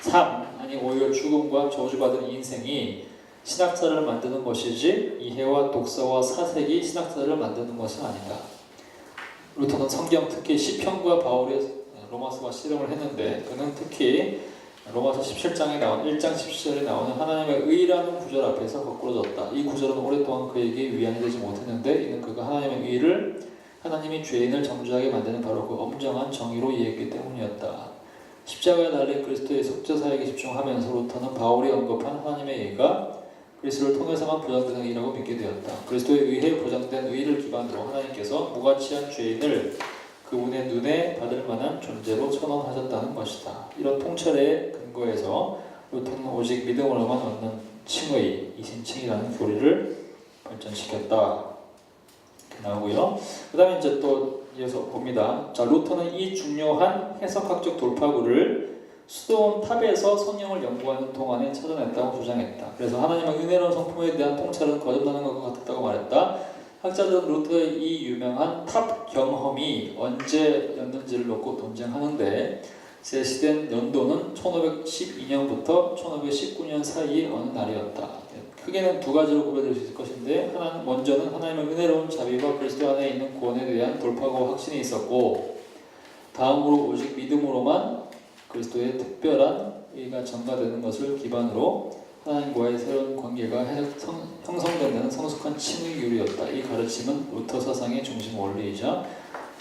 Speaker 1: 삶, 아니 오히려 죽음과 저주받은 인생이 신학사를 만드는 것이지 이해와 독서와 사색이 신학사를 만드는 것은 아니다. 루터는 성경, 특히 시편과 바울의 로마서와 실험을 했는데 그는 특히 로마서 17장에 나온 1장 17절에 나오는 하나님의 의라는 구절 앞에서 거꾸러졌다. 이 구절은 오랫동안 그에게 위안이 되지 못했는데 이는 그가 하나님의 의를 하나님이 죄인을 정죄하게 만드는 바로 그 엄정한 정의로 이해했기 때문이었다. 십자가에 달린 그리스도의 속죄사역에 집중하면서 루터는 바울이 언급한 하나님의 의가 그리스도를 통해서만 보장되는 의라고 믿게 되었다. 그리스도의 의에 보장된 의를 기반으로 하나님께서 무가치한 죄인을 그분의 눈에 받을 만한 존재로 선언하셨다는 것이다. 이런 통찰의 근거에서 루터는 오직 믿음으로만 얻는 칭의, 이신칭이라는 교리를 발전시켰다. 이렇게 나오고요. 그 다음에 이제 또 이어서 봅니다. 자, 루터는 이 중요한 해석학적 돌파구를 수도원 탑에서 성경을 연구하는 동안에 찾아냈다고 주장했다. 그래서 하나님의 은혜로운 성품에 대한 통찰은 거듭나는 것과 같았다고 말했다. 학자들은 루터의 이 유명한 탑 경험이 언제였는지를 놓고 논쟁하는데 제시된 연도는 1512년부터 1519년 사이의 어느 날이었다. 크게는 두 가지로 구별될 수 있을 것인데 먼저는 하나님의 은혜로운 자비와 그리스도 안에 있는 구원에 대한 돌파구와 확신이 있었고 다음으로 오직 믿음으로만 그리스도의 특별한 의가 전가되는 것을 기반으로 하나님과의 새로운 관계가 형성된다는 성숙한 칭의 교리였다. 이 가르침은 루터 사상의 중심 원리이자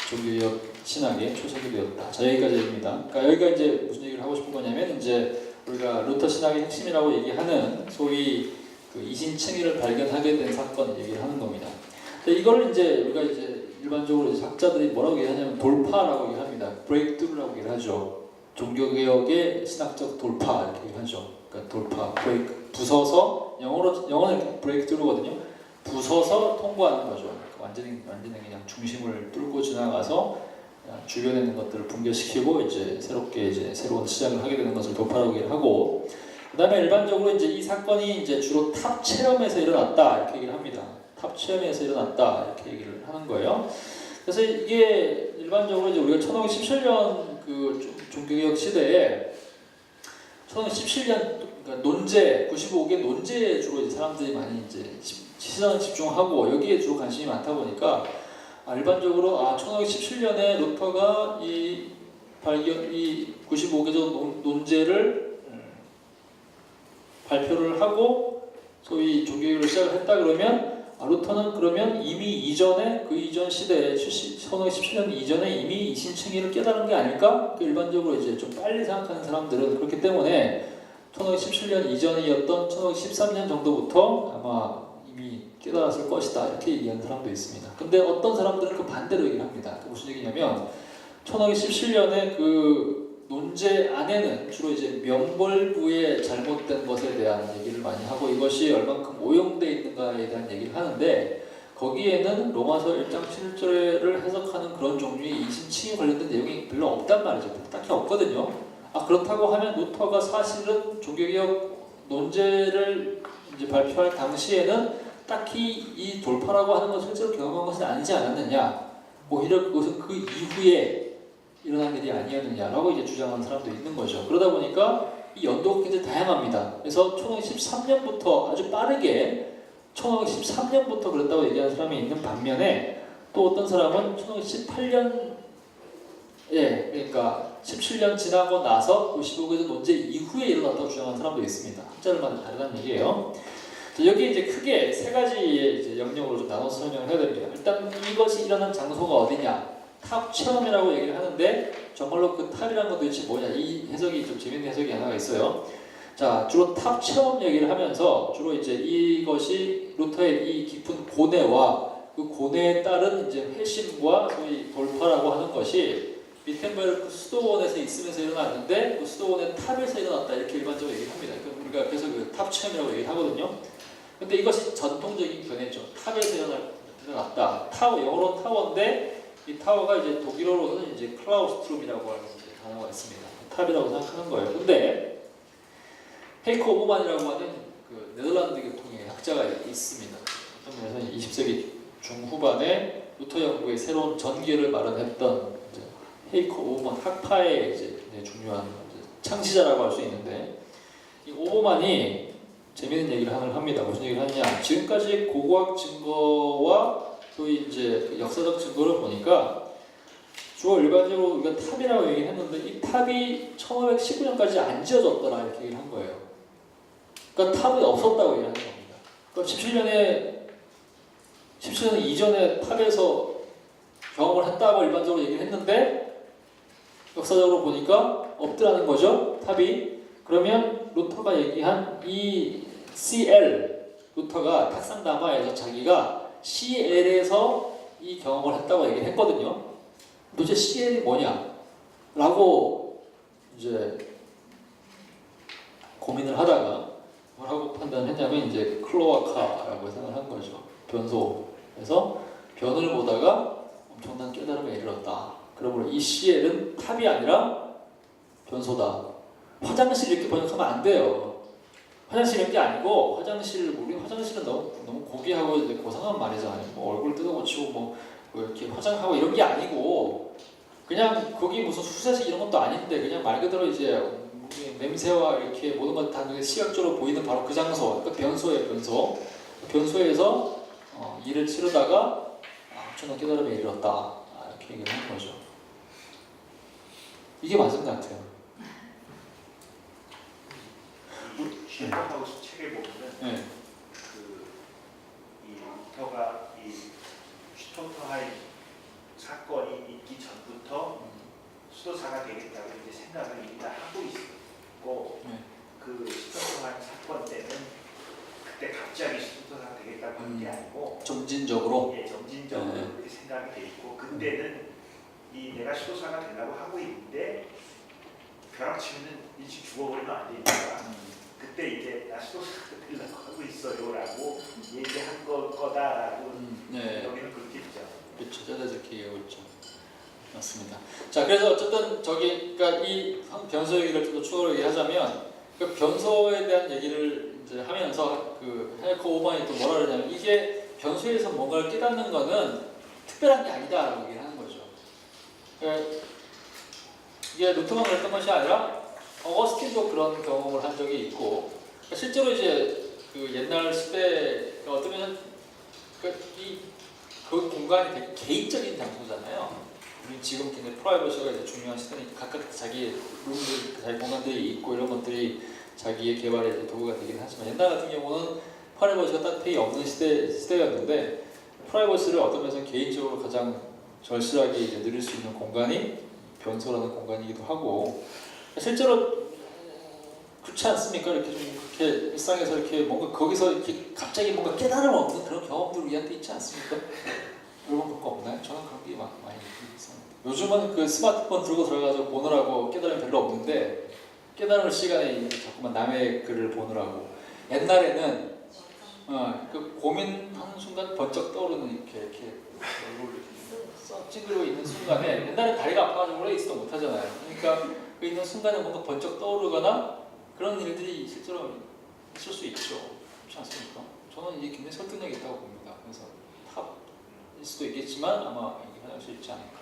Speaker 1: 종교개혁 신학의 초석이 되었다. 자, 여기까지입니다. 그러니까 여기가 이제 무슨 얘기를 하고 싶은 거냐면 이제 우리가 루터 신학의 핵심이라고 얘기하는 소위 그 이신칭의를 발견하게 된 사건 얘기를 하는 겁니다. 이걸 이제 우리가 이제 일반적으로 이제 학자들이 뭐라고 얘기하냐면 돌파라고 얘기합니다. 브레이크트루라고 얘기를 하죠. 종교개혁의 신학적 돌파 이렇게 얘기하죠. 그러니까 돌파, 브레이크, 부서서 영어는 브레이크트루거든요. 부서서 통과하는 거죠. 완전히 그냥 중심을 뚫고 지나가서 주변에 있는 것들을 붕괴시키고 이제 새롭게 이제 새로운 시작을 하게 되는 것을 돌파라고 얘기를 하고, 그다음에 일반적으로 이제 이 사건이 이제 주로 탑 체험에서 일어났다 이렇게 얘기를 합니다. 탑 체험에서 일어났다 이렇게 얘기를 하는 거예요. 그래서 이게 일반적으로 이제 우리가 1517년 그 종교개혁 시대에 1517년 그러니까 논제 95개 논제에 주로 이제 사람들이 많이 이제 시선을 집중하고 여기에 주로 관심이 많다 보니까 일반적으로 1517년에 루터가 이 95개 논제를 발표를 하고 소위 종교개혁을 시작을 했다 그러면 루터는 그러면 이미 이전에 그 이전 시대에 1517년 이전에 이미 이신칭의를 깨달은 게 아닐까? 일반적으로 이제 좀 빨리 생각하는 사람들은 그렇기 때문에 1517년 이전이었던 1513년 정도부터 아마 이미 깨달았을 것이다 이렇게 얘기하는 사람도 있습니다. 근데 어떤 사람들은 그 반대로 얘기를 합니다. 그 무슨 얘기냐면 1517년에 그 논제 안에는 주로 이제 면벌부의 잘못된 것에 대한 얘기를 많이 하고 이것이 얼만큼 오용돼 있는가에 대한 얘기를 하는데 거기에는 로마서 1장 7절을 해석하는 그런 종류의 이신칭에 관련된 내용이 별로 없단 말이죠. 딱히 없거든요. 그렇다고 하면 루터가 사실은 종교개혁 논제를 이제 발표할 당시에는 딱히 이 돌파라고 하는 것을 실제로 경험한 것은 아니지 않았느냐, 오히려 그것은 그 이후에 일어난 일이 아니었느냐라고 이제 주장하는 사람도 있는 거죠. 그러다 보니까 이 연도가 굉장히 다양합니다. 그래서 1513년부터 아주 빠르게 1513년부터 그랬다고 얘기하는 사람이 있는 반면에 또 어떤 사람은 1518년 그러니까 17년 지나고 나서 55개조 논제 이후에 일어났다고 주장하는 사람도 있습니다. 한자를만 다르다는 얘기예요. 여기 이제 크게 세 가지의 이제 영역으로 좀 나눠서 설명을 해야 됩니다. 일단 이것이 일어난 장소가 어디냐? 탑 체험이라고 얘기를 하는데 정말로 그 탑이라는 건 도대체 뭐냐? 이 해석이 좀 재밌는 해석이 하나가 있어요. 자, 주로 탑 체험 얘기를 하면서 주로 이제 이것이 루터의 이 깊은 고뇌와 그 고뇌에 따른 이제 회심과 소위 돌파라고 하는 것이 위텐베르크 수도원에서 있으면서 일어났는데 그 수도원의 탑에서 일어났다 이렇게 일반적으로 얘기를 합니다. 그러니까 우리가 그래서 그 탑 체험이라고 얘기를 하거든요. 근데 이것이 전통적인 견해죠. 탑에서 일어났다. 타워, 영어로는 타워인데 이 타워가 이제 독일어로는 이제 클라우스트룸이라고 하는 단어가 있습니다. 탑이라고 생각하는 거예요. 근데 헤이커 오버만이라고 하는 그 네덜란드 계통의 학자가 있습니다. 어떤 면에서 20세기 중후반에 루터 연구의 새로운 전개를 마련했던 헤이커 오버만 학파의 이제 중요한 창시자라고 할 수 있는데 이 오버만이 재미있는 얘기를 합니다. 무슨 얘기를 하느냐? 지금까지 고고학 증거와 소위 이제 역사적 증거를 보니까 주로 일반적으로 우리가 탑이라고 얘기했는데 이 탑이 1519년까지 안 지어졌더라 이렇게 얘기를 한 거예요. 그러니까 탑이 없었다고 얘기하는 겁니다. 그러니까 17년 이전에 탑에서 경험을 했다고 일반적으로 얘기를 했는데 역사적으로 보니까 없더라는 거죠. 탑이. 그러면 루터가 얘기한 이 CL, 루터가 탁상담화에서 자기가 CL에서 이 경험을 했다고 얘기를 했거든요. 도대체 CL이 뭐냐? 라고 이제 고민을 하다가 뭐라고 판단했냐면 이제 클로아카라고 생각한 거죠. 변소에서 변을 보다가 엄청난 깨달음에 이르렀다. 그러므로 이 CL은 탑이 아니라 변소다. 화장실 이렇게 번역하면 안 돼요. 화장실 이런 게 아니고 우리 화장실은 너무 고귀하고 이제 고상한 말이잖아요. 뭐 얼굴 뜯어고치고 뭐 이렇게 화장하고 이런 게 아니고 그냥 거기 무슨 수세식 이런 것도 아닌데 그냥 말 그대로 이제 냄새와 이렇게 모든 것 다 시각적으로 보이는 바로 그 장소, 그러니까 변소예요. 변소에서 일을 치르다가 엄청난 깨달음에 이르렀다. 이렇게 얘기를 한 거죠. 이게 맞은 것 같아요.
Speaker 2: 슈퍼하우스 책에 보면은 이 루터가 이 슈토트하임 사건이 있기 전부터 수도사가 되겠다고 이제 생각을 이미 다 하고 있었고 그 슈토트하임 사건 때는 그때 갑자기 수도사가 되겠다고 한 게 아니고
Speaker 1: 점진적으로
Speaker 2: 점진적으로 그렇게 생각이 돼 있고 그때는 이 내가 수도사가 되려고 하고 있는데 벼락치면 일찍 죽어버리면 안 되니까 그때 이제 나 수도사가 되려고 하고 있어요라고 얘기한 거다라고 여기는 그렇게 있죠.
Speaker 1: 그렇죠. 저도 그렇게 얘기하고 있죠. 맞습니다. 자, 그래서 어쨌든 그러니까 이 변소 얘기를 좀 더 추가로 얘기하자면 그 변소에 대한 얘기를 이제 하면서 그 헤이커 오버만이 또 뭐라 그러냐면 이게 변소에서 뭔가를 깨닫는 거는 특별한 게 아니다라고 얘기를 하는 거죠. 그러니까 이게 루터만 그랬던 것이 아니라 어거스틴도 그런 경험을 한 적이 있고 그러니까 실제로 이제 그 옛날 시대가 어쩌면 그 공간이 되게 개인적인 장소잖아요. 우리 지금 굉장히 프라이버시가 이제 중요한 시대니 각각 자기 룸들, 자기 공간들이 있고 이런 것들이 자기의 개발의 도구가 되긴 하지만 옛날 같은 경우는 프라이버시가 딱히 없는 시대였는데 프라이버시를 어떤 면에서 개인적으로 가장 절실하게 이제 누릴 수 있는 공간이 변소라는 공간이기도 하고 실제로 그렇지 않습니까? 이렇게 좀 이렇게 일상에서 이렇게 뭔가 거기서 이렇게 갑자기 뭔가 깨달음 얻는 그런 경험들 우리한테 있지 않습니까? 여러분 그런 거 없나요? 저는 그런 게 많이 있습니다. 요즘은 그 스마트폰 들고 들어가서 보느라고 깨달음이 별로 없는데 깨달을 시간에 자꾸만 남의 글을 보느라고 옛날에는 그 고민하는 순간 번쩍 떠오르는 이렇게 얼굴 이렇게 썩 찌그러져 있는 순간에 옛날에 다리가 아파가지고 오래 있어도 못하잖아요. 그러니까 그 있는 순간에 뭔가 번쩍 떠오르거나 그런 일들이 실제로 있을 수 있죠. 그렇지 않습니까? 저는 이게 굉장히 설득력이 있다고 봅니다. 그래서 탑일 수도 있겠지만 아마 이게 가장 수 있지 않을까.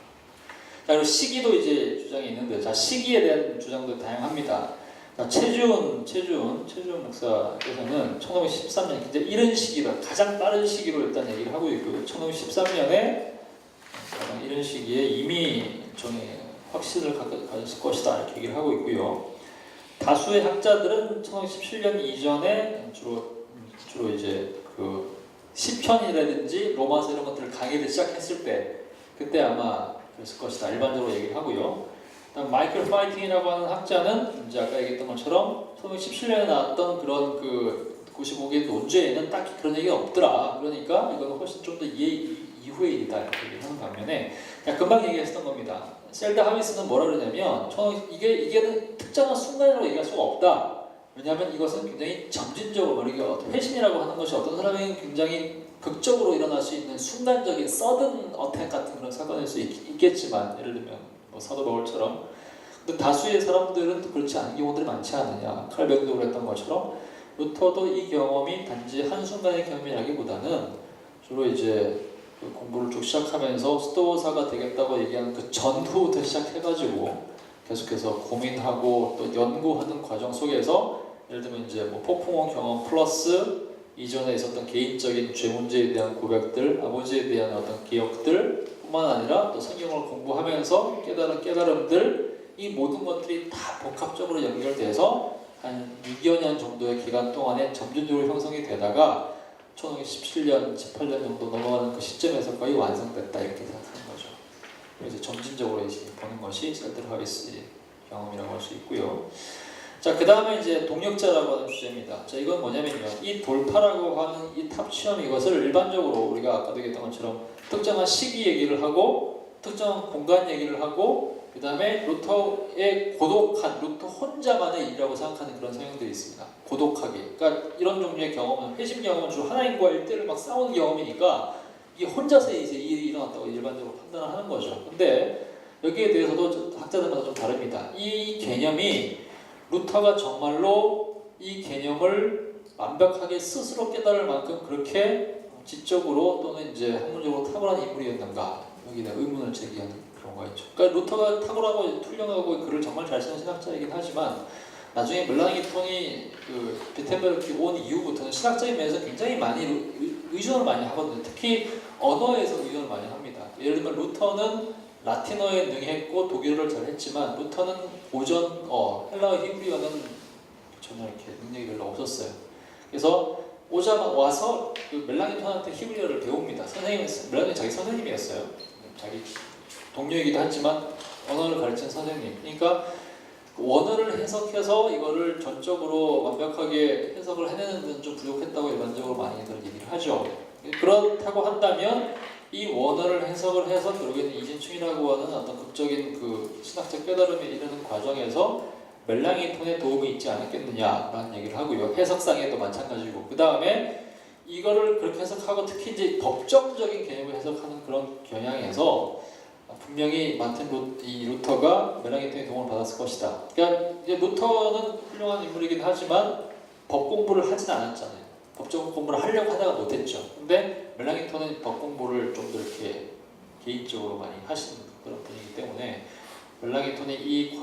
Speaker 1: 자, 그리고 시기도 이제 주장이 있는데, 자, 시기에 대한 주장도 다양합니다. 자, 최준 목사께서는 1913년 이제 이런 시기다, 가장 빠른 시기로 일단 얘기를 하고 있고요. 1913년에 이런 시기에 이미 일종의 확신을 가졌을 것이다 이렇게 얘기를 하고 있고요. 다수의 학자들은 1917년 이전에 주로 이제 그 시편이라든지 로마서 이런 것들을 강의를 시작했을 때 그때 아마 그랬을 것이다 일반적으로 얘기를 하고요. 그다음 마이클 파이팅이라고 하는 학자는 이제 아까 얘기했던 것처럼 1917년에 나왔던 그런 그 95개의 논제에는 딱히 그런 얘기가 없더라. 그러니까 이거는 훨씬 좀 더 이후의 일이다 이렇게 얘기를 하는 반면에 그냥 금방 얘기했었던 겁니다. 셀다 하미스는 뭐라 그러냐면 이게 특정한 순간으로 얘기할 수가 없다. 왜냐하면 이것은 굉장히 점진적으로 이게 회심이라고 하는 것이 어떤 사람에게 굉장히 극적으로 일어날 수 있는 순간적인 서든 어택 같은 그런 사건일 수 있겠지만 예를 들면 뭐 사도 바울처럼 근데 다수의 사람들은 또 그렇지 않은 경우들이 많지 않느냐. 칼뱅도 그랬던 것처럼 루터도 이 경험이 단지 한순간의 경험이라기보다는 주로 이제 그 공부를 쭉 시작하면서 스토어사가 되겠다고 얘기하는 그 전후부터 시작해가지고 계속해서 고민하고 또 연구하는 과정 속에서 예를 들면 이제 뭐 폭풍원 경험 플러스 이전에 있었던 개인적인 죄 문제에 대한 고백들, 아버지에 대한 어떤 기억들 뿐만 아니라 또 성경을 공부하면서 깨달은 깨달음들 이 모든 것들이 다 복합적으로 연결돼서 한 6여 년 정도의 기간 동안에 점진적으로 형성이 되다가 1917년, 18년 정도 넘어가는 그 시점에서 거의 완성됐다 이렇게 생각하는 거죠. 그래서 점진적으로 이제 보는 것이 셀들 하리스의 경험이라고 할 수 있고요. 자, 그 다음에 이제 동력자라고 하는 주제입니다. 자, 이건 뭐냐면요. 이 돌파라고 하는 이 탑 시험 이것을 일반적으로 우리가 아까도 얘기했던 것처럼 특정한 시기 얘기를 하고 특정한 공간 얘기를 하고 그 다음에 루터의 고독한, 루터 혼자만의 일이라고 생각하는 그런 성향들이 있습니다. 고독하게. 그러니까 이런 종류의 경험은, 회심 경험은 주로 하나님과 일대를 막 싸우는 경험이니까 이게 혼자서 이제 일이 일어났다고 일반적으로 판단을 하는 거죠. 근데 여기에 대해서도 학자들마다 좀 다릅니다. 이 개념이 루터가 정말로 이 개념을 완벽하게 스스로 깨달을 만큼 그렇게 지적으로 또는 이제 학문적으로 탁월한 인물이었는가 여기에 의문을 제기하는 그런 거 있죠. 그러니까 루터가 탁월하고 훌륭하고 글을 정말 잘 쓰는 신학자이긴 하지만 나중에 멜랑이톤이 그 비텐베르크 온 이후부터는 신학적인 면에서 굉장히 많이 의존을 많이 하거든요. 특히 언어에서 의존을 많이 합니다. 예를 들면 루터는 라틴어에 능했고 독일어를 잘했지만 루터는 고전어, 헬라어, 히브리어는 전혀 이렇게 능력이 별로 없었어요. 그래서 와서 그 멜랑이톤한테 히브리어를 배웁니다. 멜랑이톤이 자기 선생님이었어요. 자기 동료이기도 하지만 언어를 가르친 선생님. 그러니까 원어를 해석해서 이거를 전적으로 완벽하게 해석을 해내는 데는 좀 부족했다고 일반적으로 많이들 얘기를 하죠. 그렇다고 한다면 이 원어를 해석을 해서 결국에는 이진충이라고 하는 어떤 극적인 그 신학적 깨달음에 이르는 과정에서 멜랑이톤의 도움이 있지 않았겠느냐라는 얘기를 하고요. 해석상에도 마찬가지고 그 다음에 이거를 그렇게 해석하고 특히 이제 법정적인 개념을 해석하는 그런 경향에서 분명히 이 루터가 멜랑이톤의 도움을 받았을 것이다. 그러니까 이제 루터는 훌륭한 인물이긴 하지만 법 공부를 하진 않았잖아요. 법적 공부를 하려고 하다가 못했죠. 근데 멜랑이톤은 법 공부를 좀 더 이렇게 개인적으로 많이 하시는 그런 분이기 때문에 멜랑이톤이 이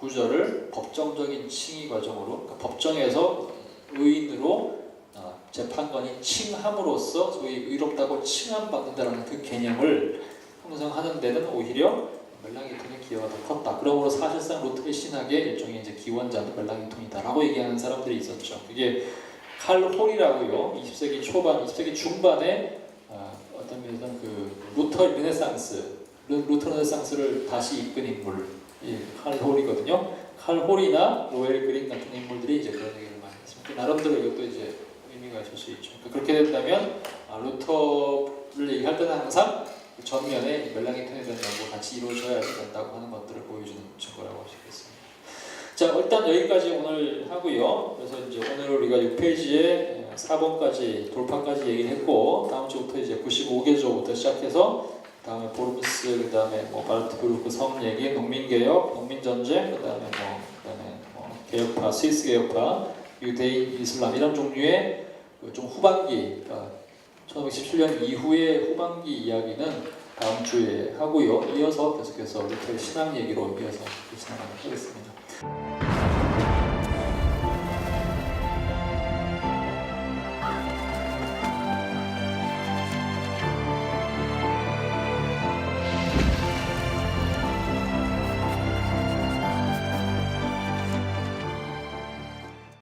Speaker 1: 구절을 법정적인 칭의 과정으로 그러니까 법정에서 의인으로 재판관이 칭함으로써 소위 의롭다고 칭함받는다는 그 개념을 형성하는 데는 오히려 멜랑이톤의 기여가 더 컸다. 그러므로 사실상 루터의 신학의 일종의 이제 기원자는 멜랑이톤이다라고 얘기하는 사람들이 있었죠. 그게 칼 홀이라고요. 20세기 초반, 20세기 중반에 어떤 면에서는 그 루터 르네상스를 다시 이끈 인물, 칼 홀이거든요. 칼 홀이나 로엘 그린 같은 인물들이 이제 그런 얘기를 많이 했습니다. 나름대로 이것도 이제 의미가 있을 수 있죠. 그렇게 된다면 루터를 얘기할 때는 항상 전면에 멜라니톤에 대한 연구가 같이 이루어져야 된다고 하는 것들을 보여주는 증거라고 할 수 있겠습니다. 자, 일단 여기까지 오늘 하고요. 그래서 이제 오늘 우리가 6페이지에 4번까지 돌파까지 얘기를 했고, 다음 주부터 이제 95개조부터 시작해서 다음에 보르무스, 그다음에 뭐 바르트브루크 성 얘기, 농민개혁, 농민전쟁, 그다음에 개혁파, 스위스 개혁파, 유대인, 이슬람 이런 종류의 좀 후반기, 그러니까 1917년 이후의 후반기 이야기는 다음 주에 하고요. 이어서 계속해서 루터의 신앙 얘기로 이어서 진행하도록 하겠습니다.